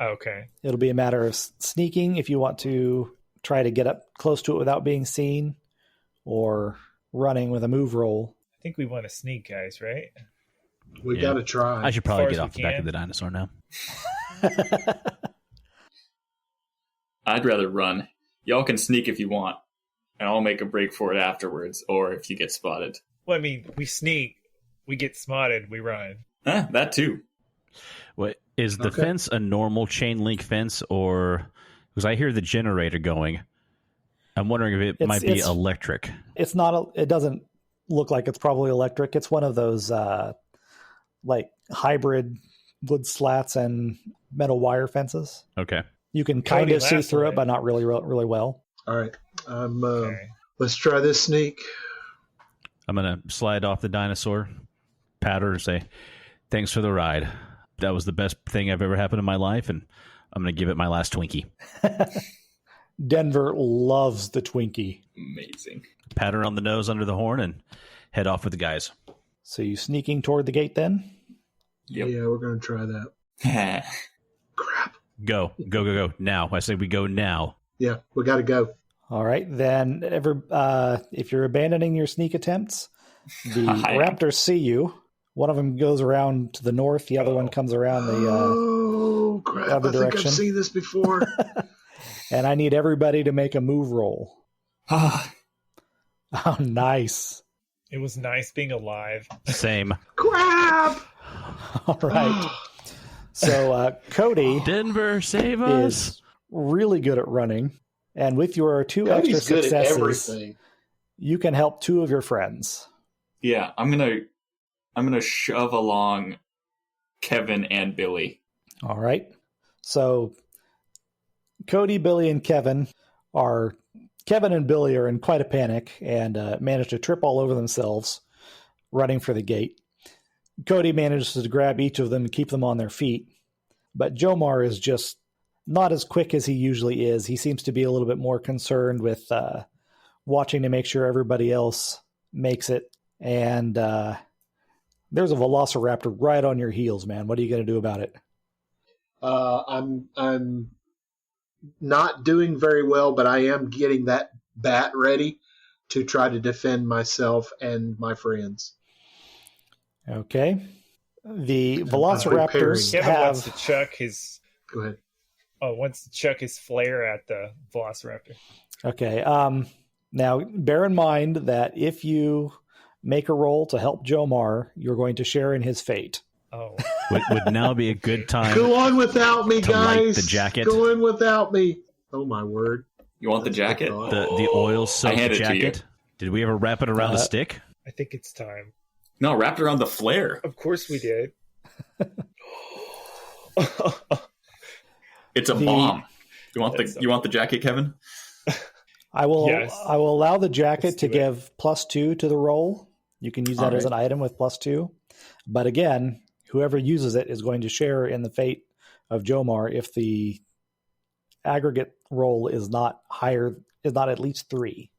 Okay. It'll be a matter of sneaking if you want to try to get up close to it without being seen, or running with a move roll. I think we want to sneak, guys, right? We got to try. I should probably As far get as off we the back can. of the dinosaur now. I'd rather run. Y'all can sneak if you want, and I'll make a break for it afterwards, or if you get spotted. Well, I mean, we sneak, we get spotted, we run. That too. What is the fence a normal chain link fence, or because I hear the generator going? I'm wondering if it might be electric. It's not. It doesn't look like it's probably electric. It's one of those like hybrid wood slats and metal wire fences. Okay. You can kind of see through last it, but not really well. All right. Okay. Let's try this sneak. I'm going to slide off the dinosaur, pat her, and say, thanks for the ride. That was the best thing I've ever happened in my life, and I'm going to give it my last Twinkie. Denver loves the Twinkie. Amazing. Pat her on the nose under the horn and head off with the guys. So you sneaking toward the gate then? Yep. Yeah, we're going to try that. Crap. Go. Now. I say we go now. Yeah, we got to go. All right. Then if you're abandoning your sneak attempts, the raptors see you. One of them goes around to the north. The other one comes around the crap. other I think direction. I've seen this before. And I need everybody to make a move roll. Oh, nice. It was nice being alive. Same. Crap! All right. So Cody Denver, save us. is really good at running. And with your two Cody's extra good at successes, everything. you can help two of your friends. Yeah, I'm gonna shove along Kevin and Billy. All right. So Cody, Billy, and Kevin and Billy are in quite a panic and manage to trip all over themselves running for the gate. Cody manages to grab each of them and keep them on their feet. But Jomar is just not as quick as he usually is. He seems to be a little bit more concerned with watching to make sure everybody else makes it. And there's a velociraptor right on your heels, man. What are you going to do about it? I'm not doing very well, but I am getting that bat ready to try to defend myself and my friends. Okay. The velociraptors Kevin have... wants to chuck his... Go ahead. Oh, wants to chuck his flare at the velociraptor. Okay. Now, bear in mind that if you make a roll to help Jomar, you're going to share in his fate. Oh. Would now be a good time Go on without me, to guys. light the jacket. Go on without me. Oh, my word. You want the jacket? The oil-soaked I hand it to you. jacket. Did we ever wrap it around a stick? I think it's time. No, wrapped around the flare. Of course we did. It's a bomb. You want the jacket, Kevin? I will Yes. I will allow the jacket Let's to do it. give +2 to the roll. You can use that All as an item with +2. But again, whoever uses it is going to share in the fate of Jomar if the aggregate roll is not at least 3.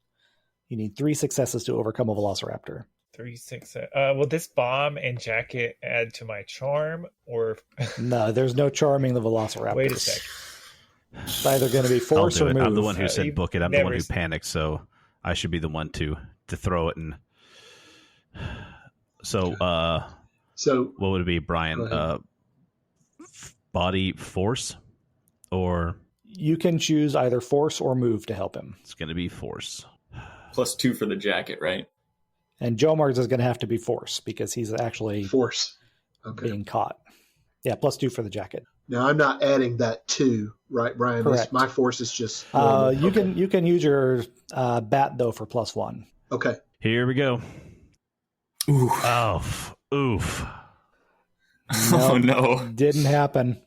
You need 3 successes to overcome a velociraptor. 3, 6. Will this bomb and jacket add to my charm, or No, there's no charming the velociraptor. wait a sec? It's either going to be I'll force do or it. move. I'm the one who said you book it. I'm the one never who s- panicked, so I should be the one to throw it. And so, So what would it be, Brian? Go ahead. Body force, or You can choose either force or move to help him. it's going to be force. +2 for the jacket, right? And Jomar's is going to have to be force because he's actually force. Okay. being caught. Yeah, +2 for the jacket. Now I'm not adding that 2, right, Brian? Correct. My force is just normal. You Okay. can use your bat though for +1. Okay. Here we go. Ooh. Oof. Oh no. Didn't happen.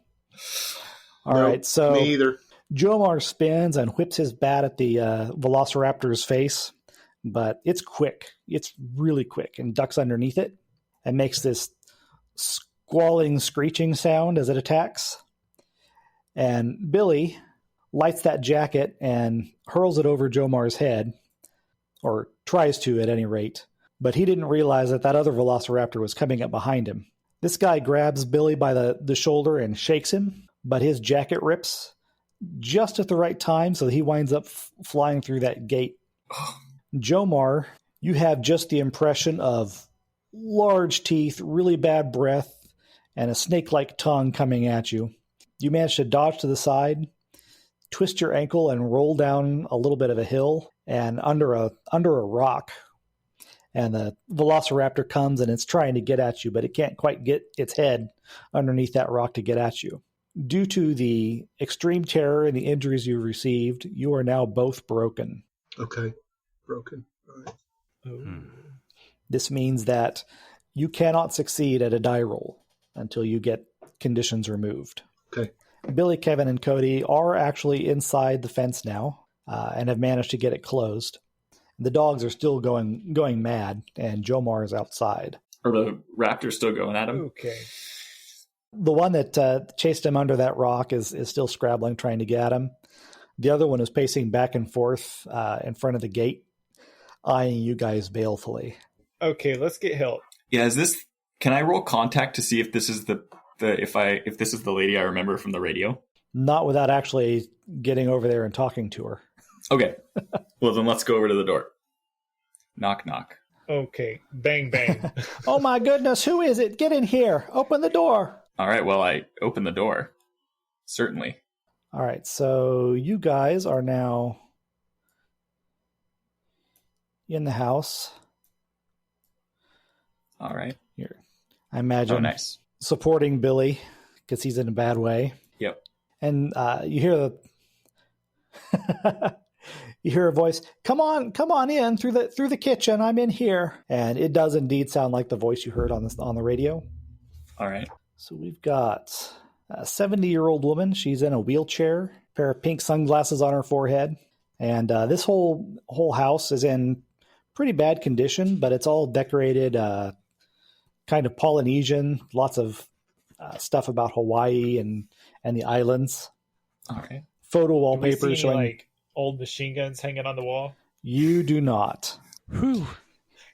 All right, Nope, so me either. Jomar spins and whips his bat at the velociraptor's face, but it's quick. It's really quick, and ducks underneath it and makes this squalling, screeching sound as it attacks. And Billy lights that jacket and hurls it over Jomar's head, or tries to at any rate. But he didn't realize that other velociraptor was coming up behind him. This guy grabs Billy by the shoulder and shakes him, but his jacket rips just at the right time, so he winds up flying through that gate. Jomar, you have just the impression of large teeth, really bad breath, and a snake-like tongue coming at you. You manage to dodge to the side, twist your ankle, and roll down a little bit of a hill and under a rock. And the velociraptor comes and it's trying to get at you, but it can't quite get its head underneath that rock to get at you. Due to the extreme terror and the injuries you received, you are now both broken. Okay. Broken. All right. Oh. This means that you cannot succeed at a die roll until you get conditions removed. Okay. Billy, Kevin, and Cody are actually inside the fence now and have managed to get it closed. The dogs are still going mad, and Jomar is outside. Are the raptors still going at him? Okay. The one that chased him under that rock is still scrabbling, trying to get at him. The other one is pacing back and forth in front of the gate, eyeing you guys balefully. Okay, let's get help. Yeah, is this? Can I roll contact to see if this is if this is the lady I remember from the radio? Not without actually getting over there and talking to her. Okay. Well, then let's go over to the door. Knock, knock. Okay, bang, bang. Oh my goodness, who is it? Get in here. Open the door. All right. Well, I open the door. Certainly. All right, so you guys are now in the house. All right. Here, I imagine Oh, nice. supporting Billy because he's in a bad way. Yep. And you hear you hear a voice, come on in through the kitchen. I'm in here. And it does indeed sound like the voice you heard on the radio. All right. So we've got a 70-year-old woman. She's in a wheelchair, pair of pink sunglasses on her forehead. And this whole house is in pretty bad condition, but it's all decorated kind of Polynesian, lots of stuff about Hawaii and the islands. All right. Photo Do we see wallpaper any, showing like old machine guns hanging on the wall? you do not. Whew.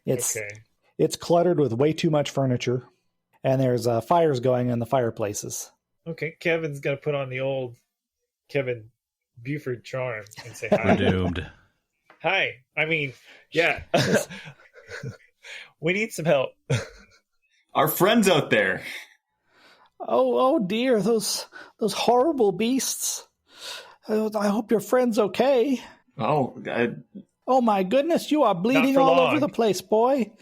It's Okay. it's cluttered with way too much furniture, and there's fires going in the fireplaces. Okay. Kevin's gonna put on the old Kevin Buford charm and say We're hi. doomed. Hi. I mean, yeah. We need some help. Our friends out there. Oh dear, those horrible beasts. I hope your friend's okay. Oh, Oh my goodness, you are bleeding for all long. over the place, boy.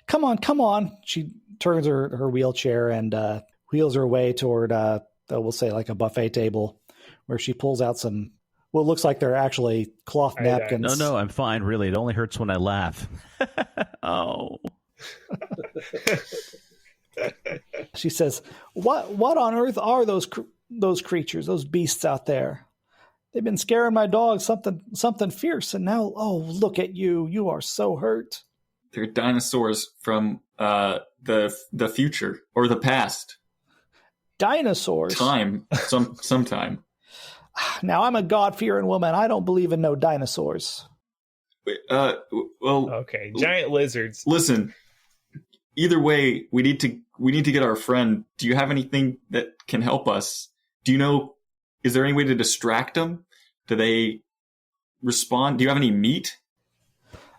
Come on. She turns her wheelchair and wheels her way toward, we'll say like a buffet table, where she pulls out some, what looks like they're actually cloth Iodine. napkins. No, I'm fine. Really, it only hurts when I laugh. Oh, She says, "What on earth are those creatures, those beasts out there? They've been scaring my dog something fierce, and now, oh, look at you! You are so hurt." they're dinosaurs from the future or the past. Dinosaurs. Sometime. Now I'm a God-fearing woman. I don't believe in no dinosaurs. Wait, well, Okay. Giant lizards. listen. Either way, we need to get our friend. Do you have anything that can help us? Do you know? Is there any way to distract them? Do they respond? Do you have any meat?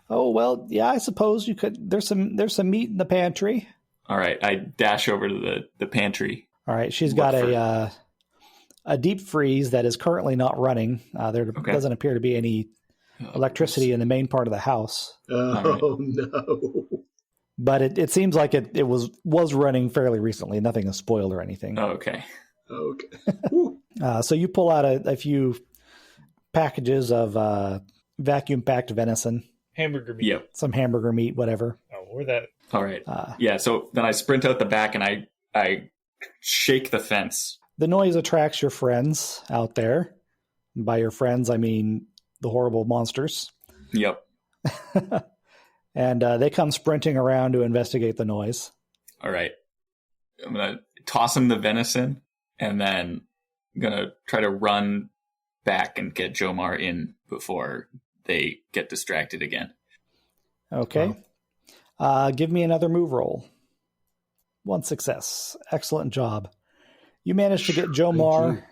Oh well, yeah, I suppose you could. There's some meat in the pantry. All right, I dash over to the pantry. All right, she's Look got for- a deep freeze that is currently not running. There Okay. doesn't appear to be any electricity in the main part of the house, Oh no. but it seems like it was running fairly recently. Nothing is spoiled or anything. Oh, okay. Okay. Whew. So you pull out a few packages of vacuum packed venison, Hamburger meat. Yep. some hamburger meat, whatever. Oh, where that? All right. Uh, Yeah. So then I sprint out the back and I shake the fence. The noise attracts your friends out there. By your friends, I mean the horrible monsters. Yep. And they come sprinting around to investigate the noise. All right. I'm gonna toss him the venison, and then I'm gonna try to run back and get Jomar in before they get distracted again. Okay. Give me another move roll. 1 success. Excellent job. You managed to get Jomar.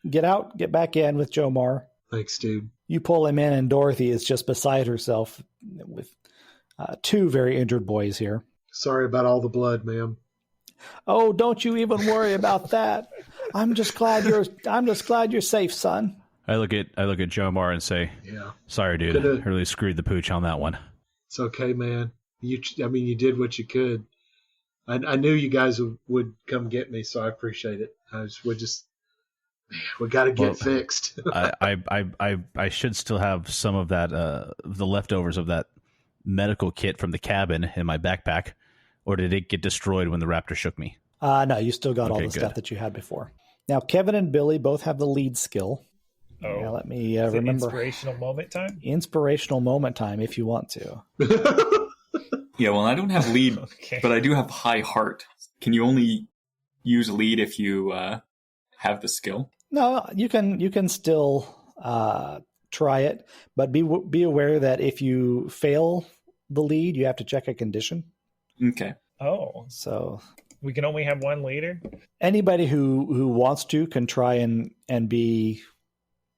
Get out, get back in with Jomar. Thanks, dude. You pull him in, and Dorothy is just beside herself with two very injured boys here. Sorry about all the blood, ma'am. Oh, don't you even worry about that. I'm just glad you're safe, son. I look at Jomar and say, Yeah. "Sorry, dude. Could've- I really screwed the pooch on that one." It's okay, man. You did what you could. I knew you guys would come get me, so I appreciate it. We got to get Well, fixed. I should still have some of that the leftovers of that medical kit from the cabin in my backpack, or did it get destroyed when the raptor shook me? No, you still got all Okay, the good. stuff that you had before. Now, Kevin and Billy both have the lead skill. Oh, Now, let me is it remember. inspirational moment time? Inspirational moment time if you want to. Yeah. Well, I don't have lead, Okay. but I do have high heart. Can you only use lead if you have the skill? No, you can still try it, but be aware that if you fail the lead, you have to check a condition. Okay. Oh, So we can only have one leader? anybody who wants to can try and be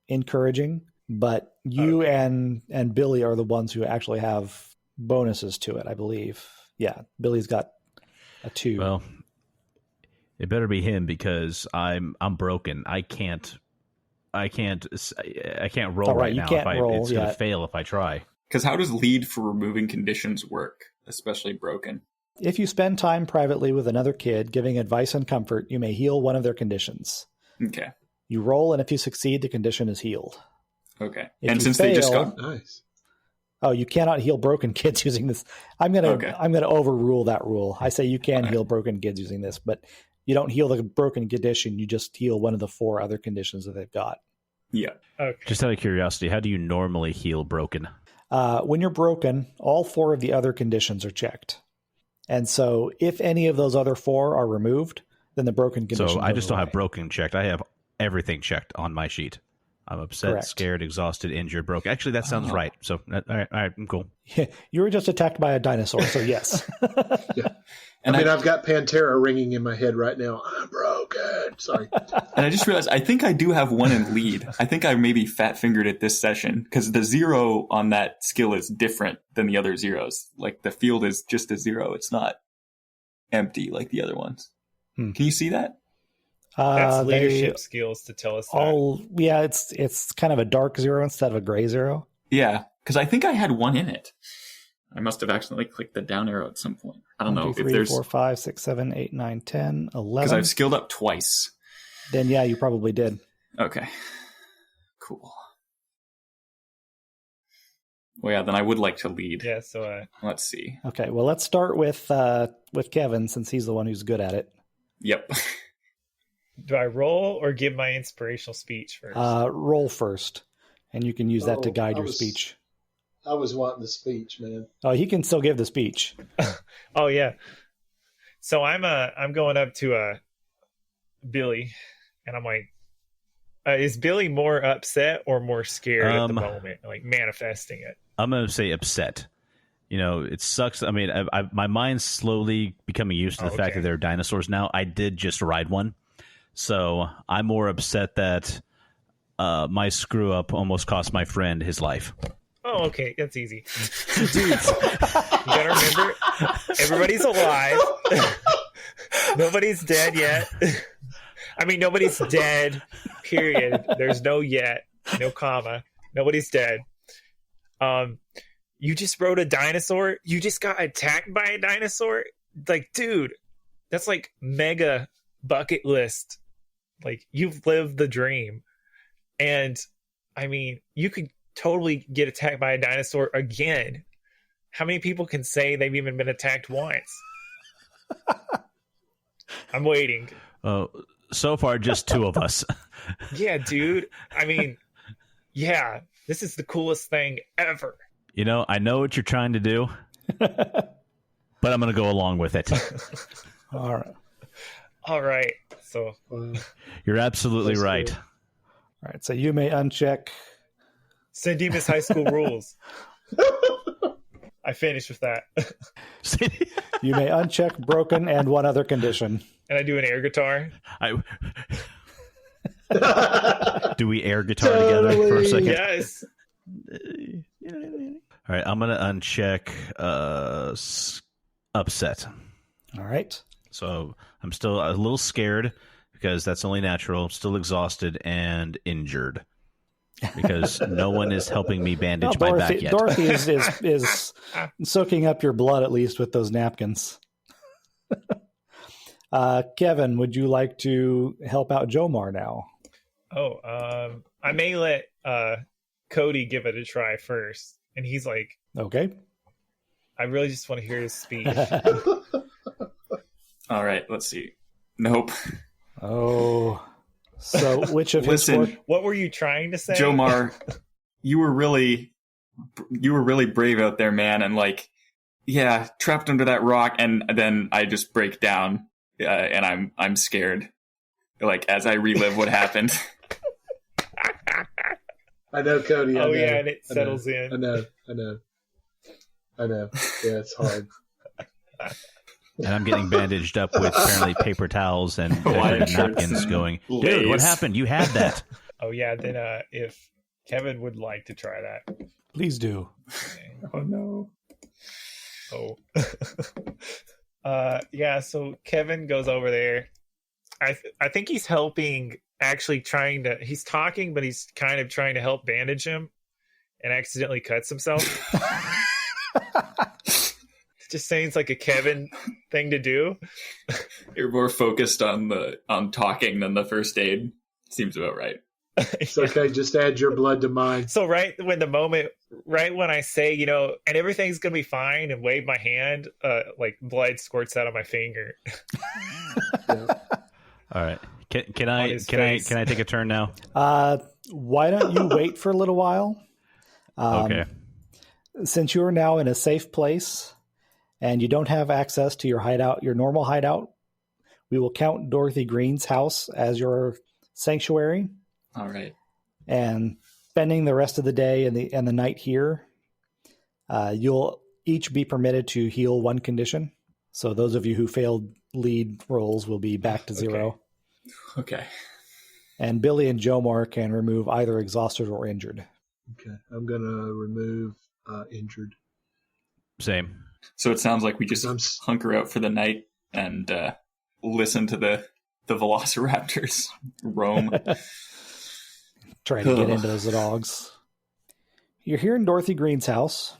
encouraging, but you and Billy are the ones who actually have bonuses to it, I believe. Yeah, Billy's got a 2. Well, it better be him because I'm broken. I can't roll All right, right you now. can't roll It's going to yet. fail if I try. Because how does lead for removing conditions work, especially broken? If you spend time privately with another kid giving advice and comfort, you may heal one of their conditions. Okay. You roll, and if you succeed, the condition is healed. Okay. If And you since they just fail- got Nice. Oh, you cannot heal broken kids using this. I'm gonna overrule that rule. I say you can heal broken kids using this, but you don't heal the broken condition. You just heal one of the 4 other conditions that they've got. yeah. Okay. Just out of curiosity, how do you normally heal broken? When you're broken, all 4 of the other conditions are checked, And so if any of those other 4 are removed, then the broken condition So I goes just don't away. have broken checked. I have everything checked on my sheet. I'm upset, Correct. scared, exhausted, injured, broken. Actually, that sounds right. So, all right, I'm cool. You were just attacked by a dinosaur, so yes. And I've got Pantera ringing in my head right now. I'm broken. Sorry. And I just realized I think I do have one in lead. I think I maybe fat fingered it this session because the 0 on that skill is different than the other zeros. Like the field is just a 0. It's not empty like the other ones. Can you see that? That's leadership skills to tell us that. Yeah, it's kind of a dark 0 instead of a gray 0. Yeah, because I think I had one in it. I must have accidentally clicked the down arrow at some point. I don't know 1, 2, 3, if there's 4, 5, 6, 7, 8, 9, 10, 11. because I've skilled up twice. Then yeah, you probably did. Okay, cool. Well, yeah, then I would like to lead. Yeah, so Let's see. Okay, well let's start with Kevin since he's the one who's good at it. Yep. do I roll or give my inspirational speech first? Roll first, and you can use that to guide your speech. I was wanting the speech, man. Oh, he can still give the speech. Oh yeah. So I'm going up to Billy, and I'm like, is Billy more upset or more scared at the moment, like manifesting it? I'm going to say upset. You know, it sucks. I mean, my mind's slowly becoming used to the fact that there are dinosaurs now. I did just ride one. So I'm more upset that my screw up almost cost my friend his life. Oh, okay. That's easy. Dudes, you gotta remember, everybody's alive. Nobody's dead yet. I mean, nobody's dead, period. There's no yet, no comma. Nobody's dead. You just rode a dinosaur? You just got attacked by a dinosaur? Like, dude, that's like mega bucket list. Like, you've lived the dream. And, I mean, you could totally get attacked by a dinosaur again. How many people can say they've even been attacked once? I'm waiting. So far, just 2 of us. Yeah, dude. I mean, yeah, this is the coolest thing ever. You know, I know what you're trying to do, but I'm going to go along with it. All right. So you're absolutely right. All right. So you may uncheck Sandimas High School rules. I finished with that. You may uncheck broken and one other condition. And I do an air guitar. Do we air guitar together for a second? Yes. All right, I'm going to uncheck upset. All right. So I'm still a little scared because that's only natural. I'm still exhausted and injured because no one is helping me bandage my back yet. Dorothy is soaking up your blood at least with those napkins. Kevin, would you like to help out Jomar now? I may let Cody give it a try first. And he's like, okay. I really just want to hear his speech. All right, let's see. Nope. Oh. So which of Listen, what were you trying to say? Jomar, you were really brave out there, man, and like, yeah, trapped under that rock, and then I just break down, and I'm scared, like as I relive what happened. I know, Cody. I know, yeah, and it settles in. I know. Yeah, it's hard. And I'm getting bandaged up with apparently paper towels and napkins going, dude, what happened? You had that. Oh, yeah. Then if Kevin would like to try that. Please do. Okay. Oh, no. Oh. Yeah, so Kevin goes over there. I think he's helping, actually he's talking, but he's kind of trying to help bandage him and accidentally cuts himself. Just saying it's like a Kevin thing to do. You're more focused on talking than the first aid. Seems about right. It's okay. Just add your blood to mine. So right when I say, and everything's going to be fine and wave my hand, like blood squirts out of my finger. Yeah. All right. Can I take a turn now? Why don't you wait for a little while? Okay. Since you're now in a safe place and you don't have access to your hideout, your normal hideout, we will count Dorothy Green's house as your sanctuary. All right. And spending the rest of the day and the night here, you'll each be permitted to heal one condition. So those of you who failed lead rolls will be back to 0. Okay. And Billy and Jomar can remove either exhausted or injured. Okay, I'm gonna remove injured. Same. So it sounds like we just hunker out for the night and listen to the velociraptors roam. Trying to get into those dogs. You're here in Dorothy Green's house.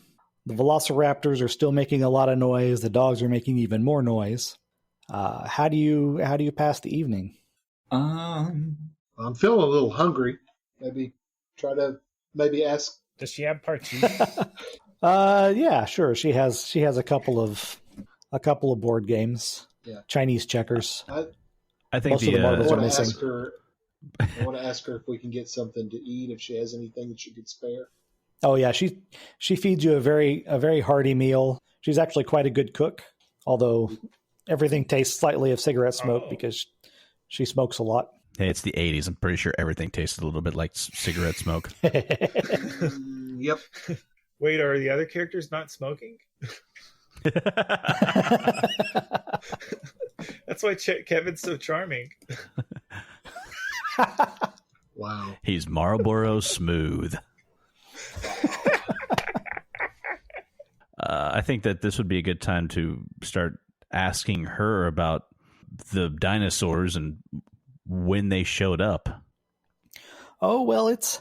The velociraptors are still making a lot of noise. The dogs are making even more noise. How do you pass the evening? I'm feeling a little hungry. Maybe try to ask. Does she have parties? Yeah, sure. She has a couple of board games. Yeah. Chinese checkers. I think Most of the marbles I are want to missing. ask her if we can get something to eat, if she has anything that she could spare. Oh yeah, she feeds you a very hearty meal. She's actually quite a good cook, although everything tastes slightly of cigarette smoke because she smokes a lot. Hey, it's the 80s. I'm pretty sure everything tasted a little bit like cigarette smoke. Yep. Wait, are the other characters not smoking? That's why Kevin's so charming. Wow. He's Marlboro smooth. I think that this would be a good time to start asking her about the dinosaurs and when they showed up. Oh, well, it's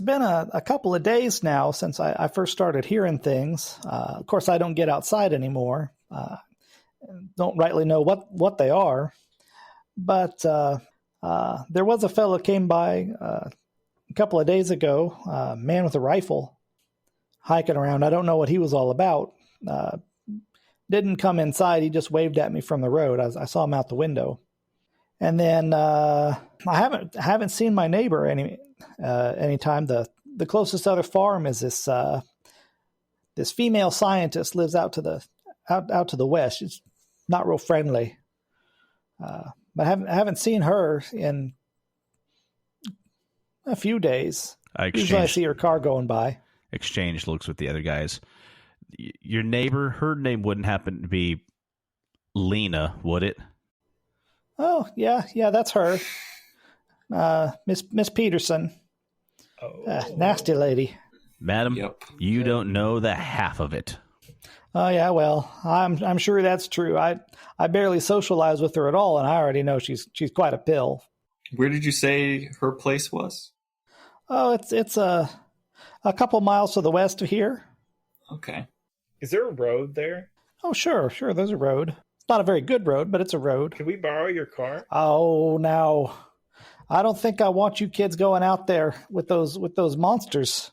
been a couple of days now since I first started hearing things. Of course, I don't get outside anymore. Don't rightly know what they are. But there was a fellow came by a couple of days ago, a man with a rifle, hiking around. I don't know what he was all about. Didn't come inside. He just waved at me from the road. I saw him out the window. And then I haven't seen my neighbor anytime. The closest other farm is this female scientist lives out to the west. She's not real friendly, but I haven't seen her in a few days. Usually I see her car going by. Exchange looks with the other guys. Your neighbor, her name wouldn't happen to be Lena, would it? Oh, yeah, that's her. Miss Peterson. Nasty lady. Madam, you don't know the half of it. Oh, yeah, well, I'm sure that's true. I barely socialize with her at all, and I already know she's quite a pill. Where did you say her place was? Oh, it's a couple miles to the west of here. Okay. Is there a road there? Oh, sure, there's a road. It's not a very good road, but it's a road. Can we borrow your car? Oh, now, I don't think I want you kids going out there with those monsters.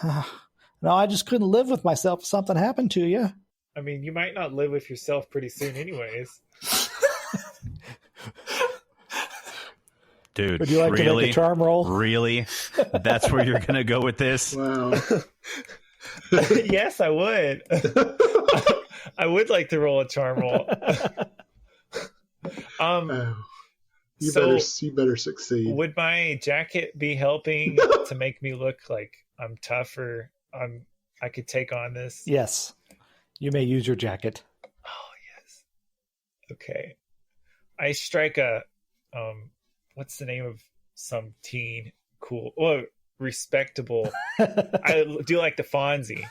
No, I just couldn't live with myself if something happened to you. I mean, you might not live with yourself pretty soon anyways. Dude, would you like to make a charm roll? Really? That's where you're going to go with this? Wow. Yes, I would. I would like to roll a charm roll. You better succeed. Would my jacket be helping to make me look like I'm tougher? I could take on this. Yes, you may use your jacket. Oh yes. Okay. I strike a what's the name of some teen cool? Well, respectable. I do like the Fonzie.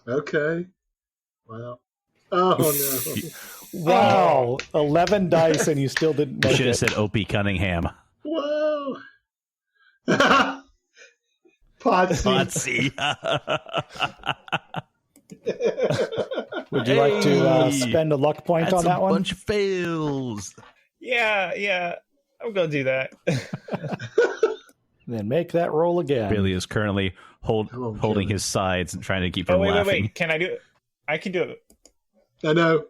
Okay. Wow. Oh no. Wow. 11 dice and you still didn't make You should have it. said Opie Cunningham. Whoa. Potsy. Would you like to spend a luck point That's on that a one? bunch of fails. Yeah. I'm gonna do that. Then make that roll again. Billy is currently holding his sides and trying to keep from wait. laughing. Can I do it? I can do it. I know.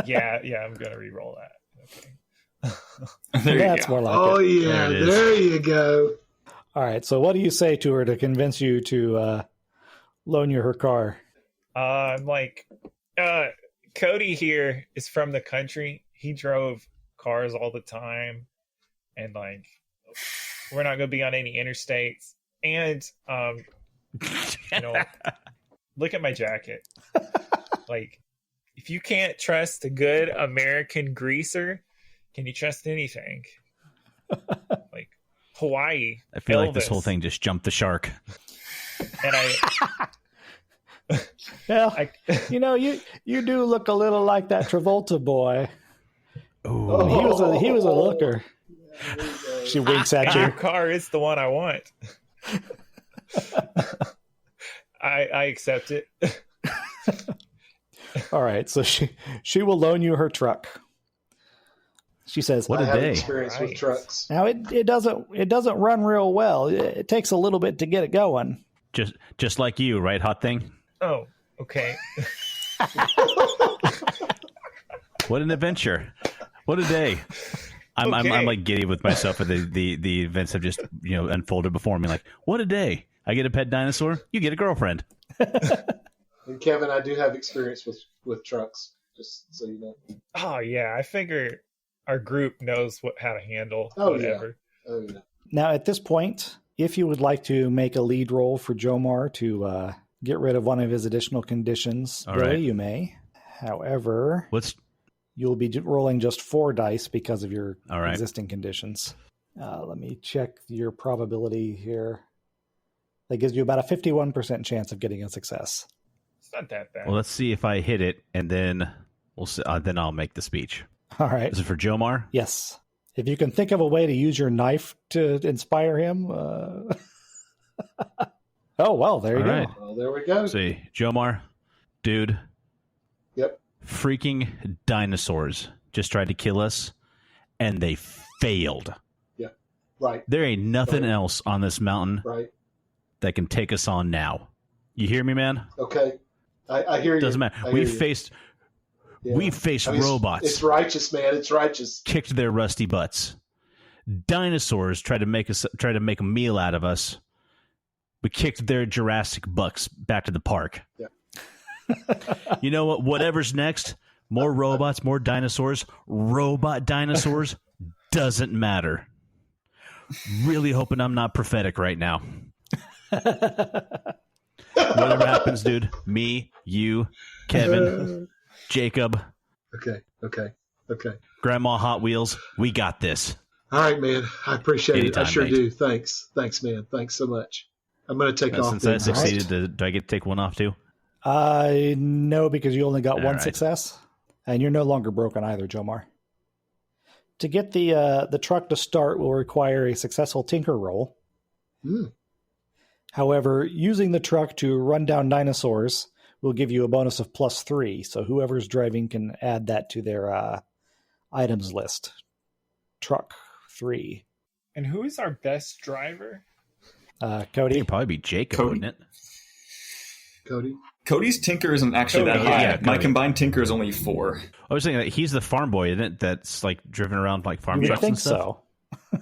Yeah, I'm gonna re-roll that. Okay. There That's you go. more like Oh it. yeah, There it is. there you go. All right. So what do you say to her to convince you to loan you her car? I'm like, Cody here is from the country. He drove cars all the time, and like, we're not going to be on any interstates. And look at my jacket. Like, if you can't trust a good American greaser, can you trust anything? Like Hawaii. I feel Elvis. like this whole thing just jumped the shark. And Well, you do look a little like that Travolta boy. Oh, He was a looker. She winks at your you. car is the one I want. I accept it. All right, so she will loan you her truck. She says, What I a have day. experience with trucks. now it doesn't run real well. It takes a little bit to get it going. Just like you, right, hot thing? Oh, okay. What an adventure! What a day! I'm like giddy with myself, and the events have just unfolded before me. Like, what a day! I get a pet dinosaur. You get a girlfriend. And Kevin, I do have experience with trucks, just so you know. Oh yeah, I figure our group knows how to handle Oh, whatever. Oh, yeah. Now, at this point, if you would like to make a lead roll for Jomar to get rid of one of his additional conditions, All Billy, right. you may. However, you'll be rolling just 4 dice because of your All right. existing conditions. Let me check your probability here. That gives you about a 51% chance of getting a success. It's not that bad. Well, let's see if I hit it, and then we'll see, then I'll make the speech. All right. Is it for Jomar? Yes. If you can think of a way to use your knife to inspire him. Oh, well, there you All go. right. Well, there we go. See, Jomar, dude, Yep. freaking dinosaurs just tried to kill us, and they failed. Yeah. Right. There ain't nothing Right. else on this mountain Right. that can take us on now. You hear me, man? Okay. I hear you. Doesn't matter. I hear We you. faced Yeah. we faced I mean, robots, It's righteous, man. It's righteous. kicked their rusty butts. Dinosaurs tried to make a meal out of us. We kicked their Jurassic bucks back to the park. Yeah. You know what? Whatever's next, more robots, more dinosaurs, robot dinosaurs, doesn't matter. Really hoping I'm not prophetic right now. Whatever happens, dude, me, you, Kevin, Jacob, Okay. Grandma Hot Wheels, we got this. All right, man. I appreciate Anytime, it. I sure mate. do. Thanks, man. Thanks so much. I'm going to take off. Since I then. succeeded, do I get to take one off too? No, because you only got All one right. success, and you're no longer broken either, Jomar. To get the truck to start will require a successful tinker roll. Hmm. However, using the truck to run down dinosaurs will give you a bonus of +3, so whoever's driving can add that to their items list. Truck 3. And who is our best driver? Cody? It'd probably be Jacob, Cody. wouldn't it? Cody. Cody's tinker isn't actually Cody, that high. yeah, My Cody. combined tinker is only 4. I was thinking that he's the farm boy, isn't it? That's like driven around like farm You would trucks think and stuff. so.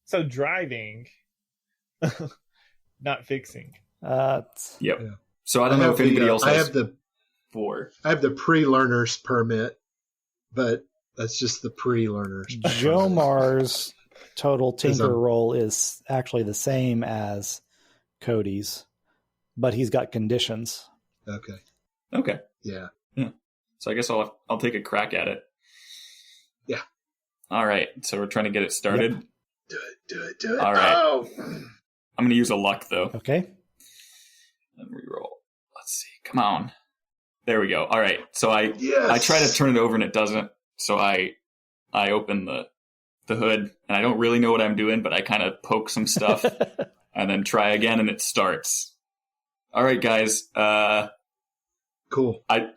So driving, not fixing. Yep. Yeah. So I don't know if anybody else I has have the 4. pre-learner's permit, but that's just the pre-learner's. Jomar's total tinker I'm- roll is actually the same as Cody's, but he's got conditions. Okay. Okay. Yeah. So I guess I'll take a crack at it. Yeah. All right. So we're trying to get it started. Do it. All right. Oh! I'm going to use a luck though. Okay? And reroll. Let's see. Come on. There we go. All right. So I Yes. try to turn it over and it doesn't. So I open the hood and I don't really know what I'm doing, but I kind of poke some stuff and then try again and it starts. All right, guys. Cool. I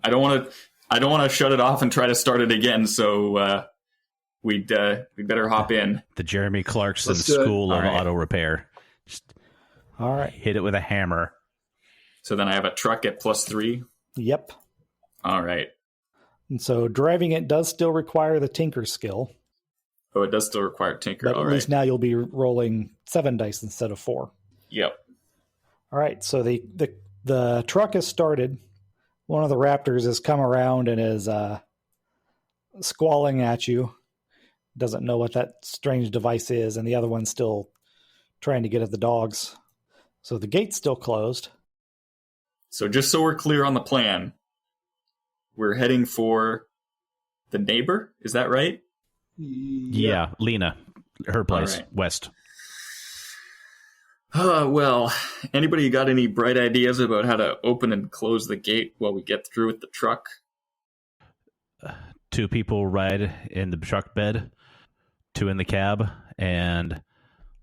don't want to shut it off and try to start it again. So we'd better hop in. The Jeremy Clarkson Let's do it. School of All right. Auto Repair. Just All right. hit it with a hammer. So then I have a truck at +3. Yep. All right. And so driving it does still require the tinker skill, Oh, it does still require tinker. but All at right. least now you'll be rolling 7 dice instead of 4. Yep. All right, so the The truck has started. One of the raptors has come around and is squalling at you. Doesn't know what that strange device is, and the other one's still trying to get at the dogs. So the gate's still closed. So just so we're clear on the plan, we're heading for the neighbor. Is that right? Yeah, Lena. Her place, right. west. Well, anybody got any bright ideas about how to open and close the gate while we get through with the truck? 2 people ride in the truck bed, 2 in the cab, and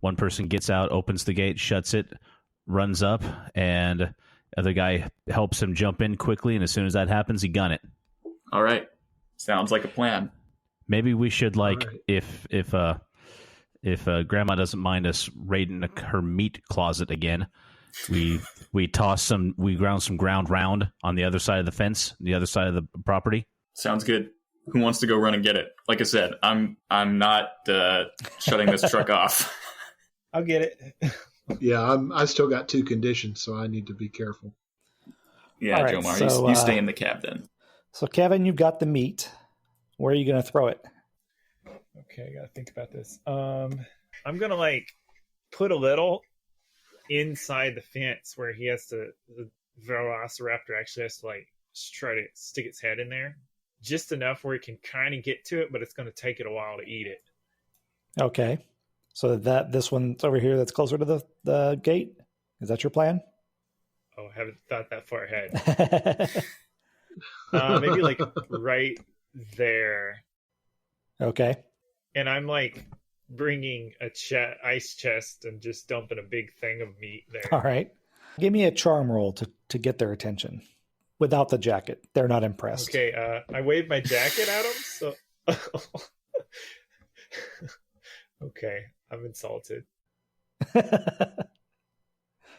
one person gets out, opens the gate, shuts it, runs up, and other guy helps him jump in quickly, and as soon as that happens, he gun it. All right. Sounds like a plan. Maybe we should, like, Right. if Grandma doesn't mind us raiding her meat closet again, we ground some ground round on the other side of the fence, the other side of the property. Sounds good. Who wants to go run and get it? Like I said, I'm not shutting this truck off. I'll get it. Yeah, I still got 2 conditions, so I need to be careful. Yeah, All right, Jomar, so, you stay in the cab then. So Kevin, you've got the meat. Where are you going to throw it? Okay, I gotta think about this. I'm gonna like put a little inside the fence where he has to. The Velociraptor actually has to like try to stick its head in there, just enough where it can kind of get to it, but it's gonna take it a while to eat it. Okay. So this one's over here that's closer to the gate? Is that your plan? Oh, I haven't thought that far ahead. Maybe like right there. Okay. And I'm like bringing a ice chest and just dumping a big thing of meat there. All right. Give me a charm roll to get their attention. Without the jacket. They're not impressed. Okay, I wave my jacket at them, so... Okay, I'm insulted.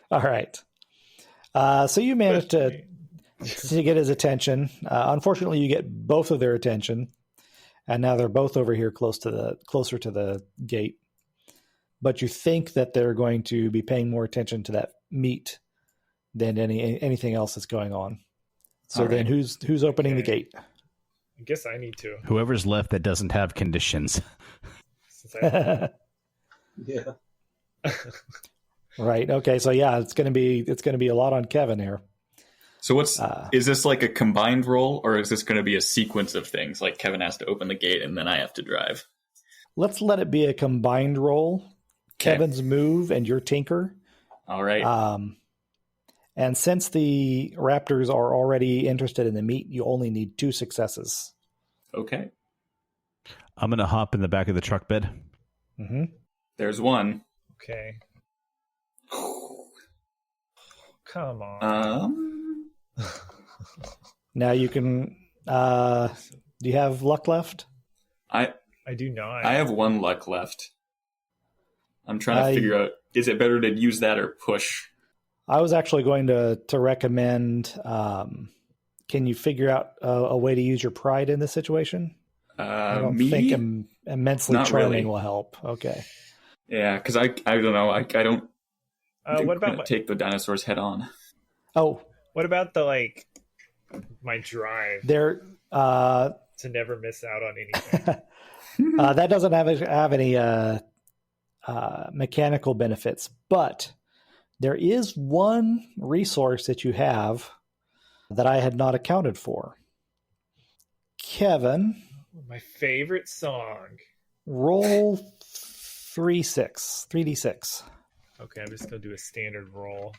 All right. So you managed to get his attention. Unfortunately, you get both of their attention. And now they're both over here closer to the gate. But you think that they're going to be paying more attention to that meat than anything else that's going on. So then who's opening the gate? I guess I need to. Whoever's left that doesn't have conditions. Since I... Yeah. Right. Okay. So yeah, it's going to be a lot on Kevin here. So is this like a combined roll, or is this going to be a sequence of things? Like Kevin has to open the gate and then I have to drive. Let's let it be a combined roll. Okay. Kevin's move and your tinker. All right. And since the raptors are already interested in the meat, you only need 2 successes. Okay. I'm going to hop in the back of the truck bed. Mm-hmm. There's one. Okay. Come on. Now you can. Do you have luck left? I do not. have 1 luck left. I'm trying to figure out, is it better to use that or push? I was actually going to recommend. Can you figure out a way to use your pride in this situation? I don't think immensely Not charming really. will help. Okay. Yeah, because I don't know. I don't. What about take the dinosaur's head on? Oh, what about the my drive there. to never miss out on anything? That doesn't have any mechanical benefits, but there is one resource that you have that I had not accounted for. Kevin, My favorite song. roll 3d6. Okay, I'm just gonna do a standard roll.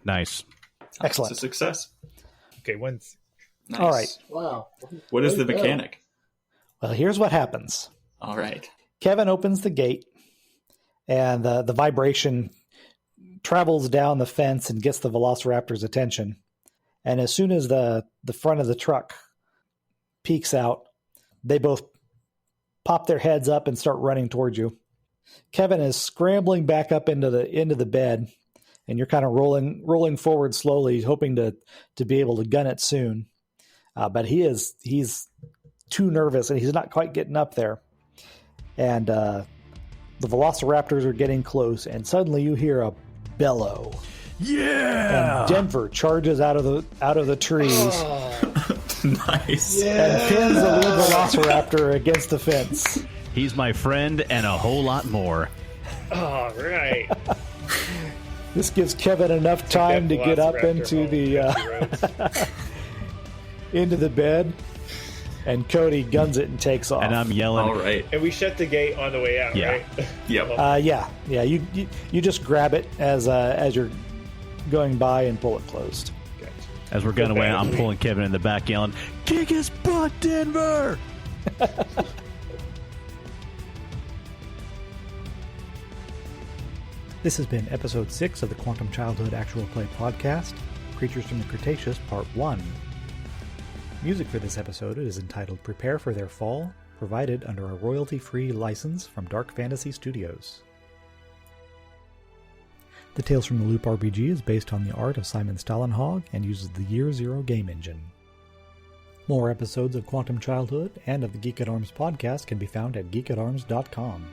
Nice. Excellent. It's a success. Okay, one's Nice. All right. Wow. What is the Way to go. mechanic? Well, here's what happens. All right. Kevin opens the gate, and the vibration travels down the fence and gets the Velociraptor's attention. And as soon as the front of the truck peeks out, they both pop their heads up and start running towards you. Kevin is scrambling back up into the bed, and you're kind of rolling forward slowly, hoping to be able to gun it soon. But he's too nervous, and he's not quite getting up there. And the Velociraptors are getting close, and suddenly you hear a bellow. Yeah. And Denver charges out of the trees Nice. and pins the lead velociraptor against the fence. He's my friend and a whole lot more. All right. This gives Kevin enough time to get up into the bed, and Cody guns it and takes off. And I'm yelling. All right. And we shut the gate on the way out, Yeah. right? Yep. Yeah. You just grab it as you're going by and pull it closed. Gotcha. As we're going away, I'm pulling Kevin in the back, yelling, "Kick his butt, Denver!" This has been episode 6 of the Quantum Childhood Actual Play podcast, Creatures from the Cretaceous, Part 1. Music for this episode is entitled Prepare for Their Fall, provided under a royalty-free license from Dark Fantasy Studios. The Tales from the Loop RPG is based on the art of Simon Stalenhag and uses the Year Zero game engine. More episodes of Quantum Childhood and of the Geek at Arms podcast can be found at geekatarms.com.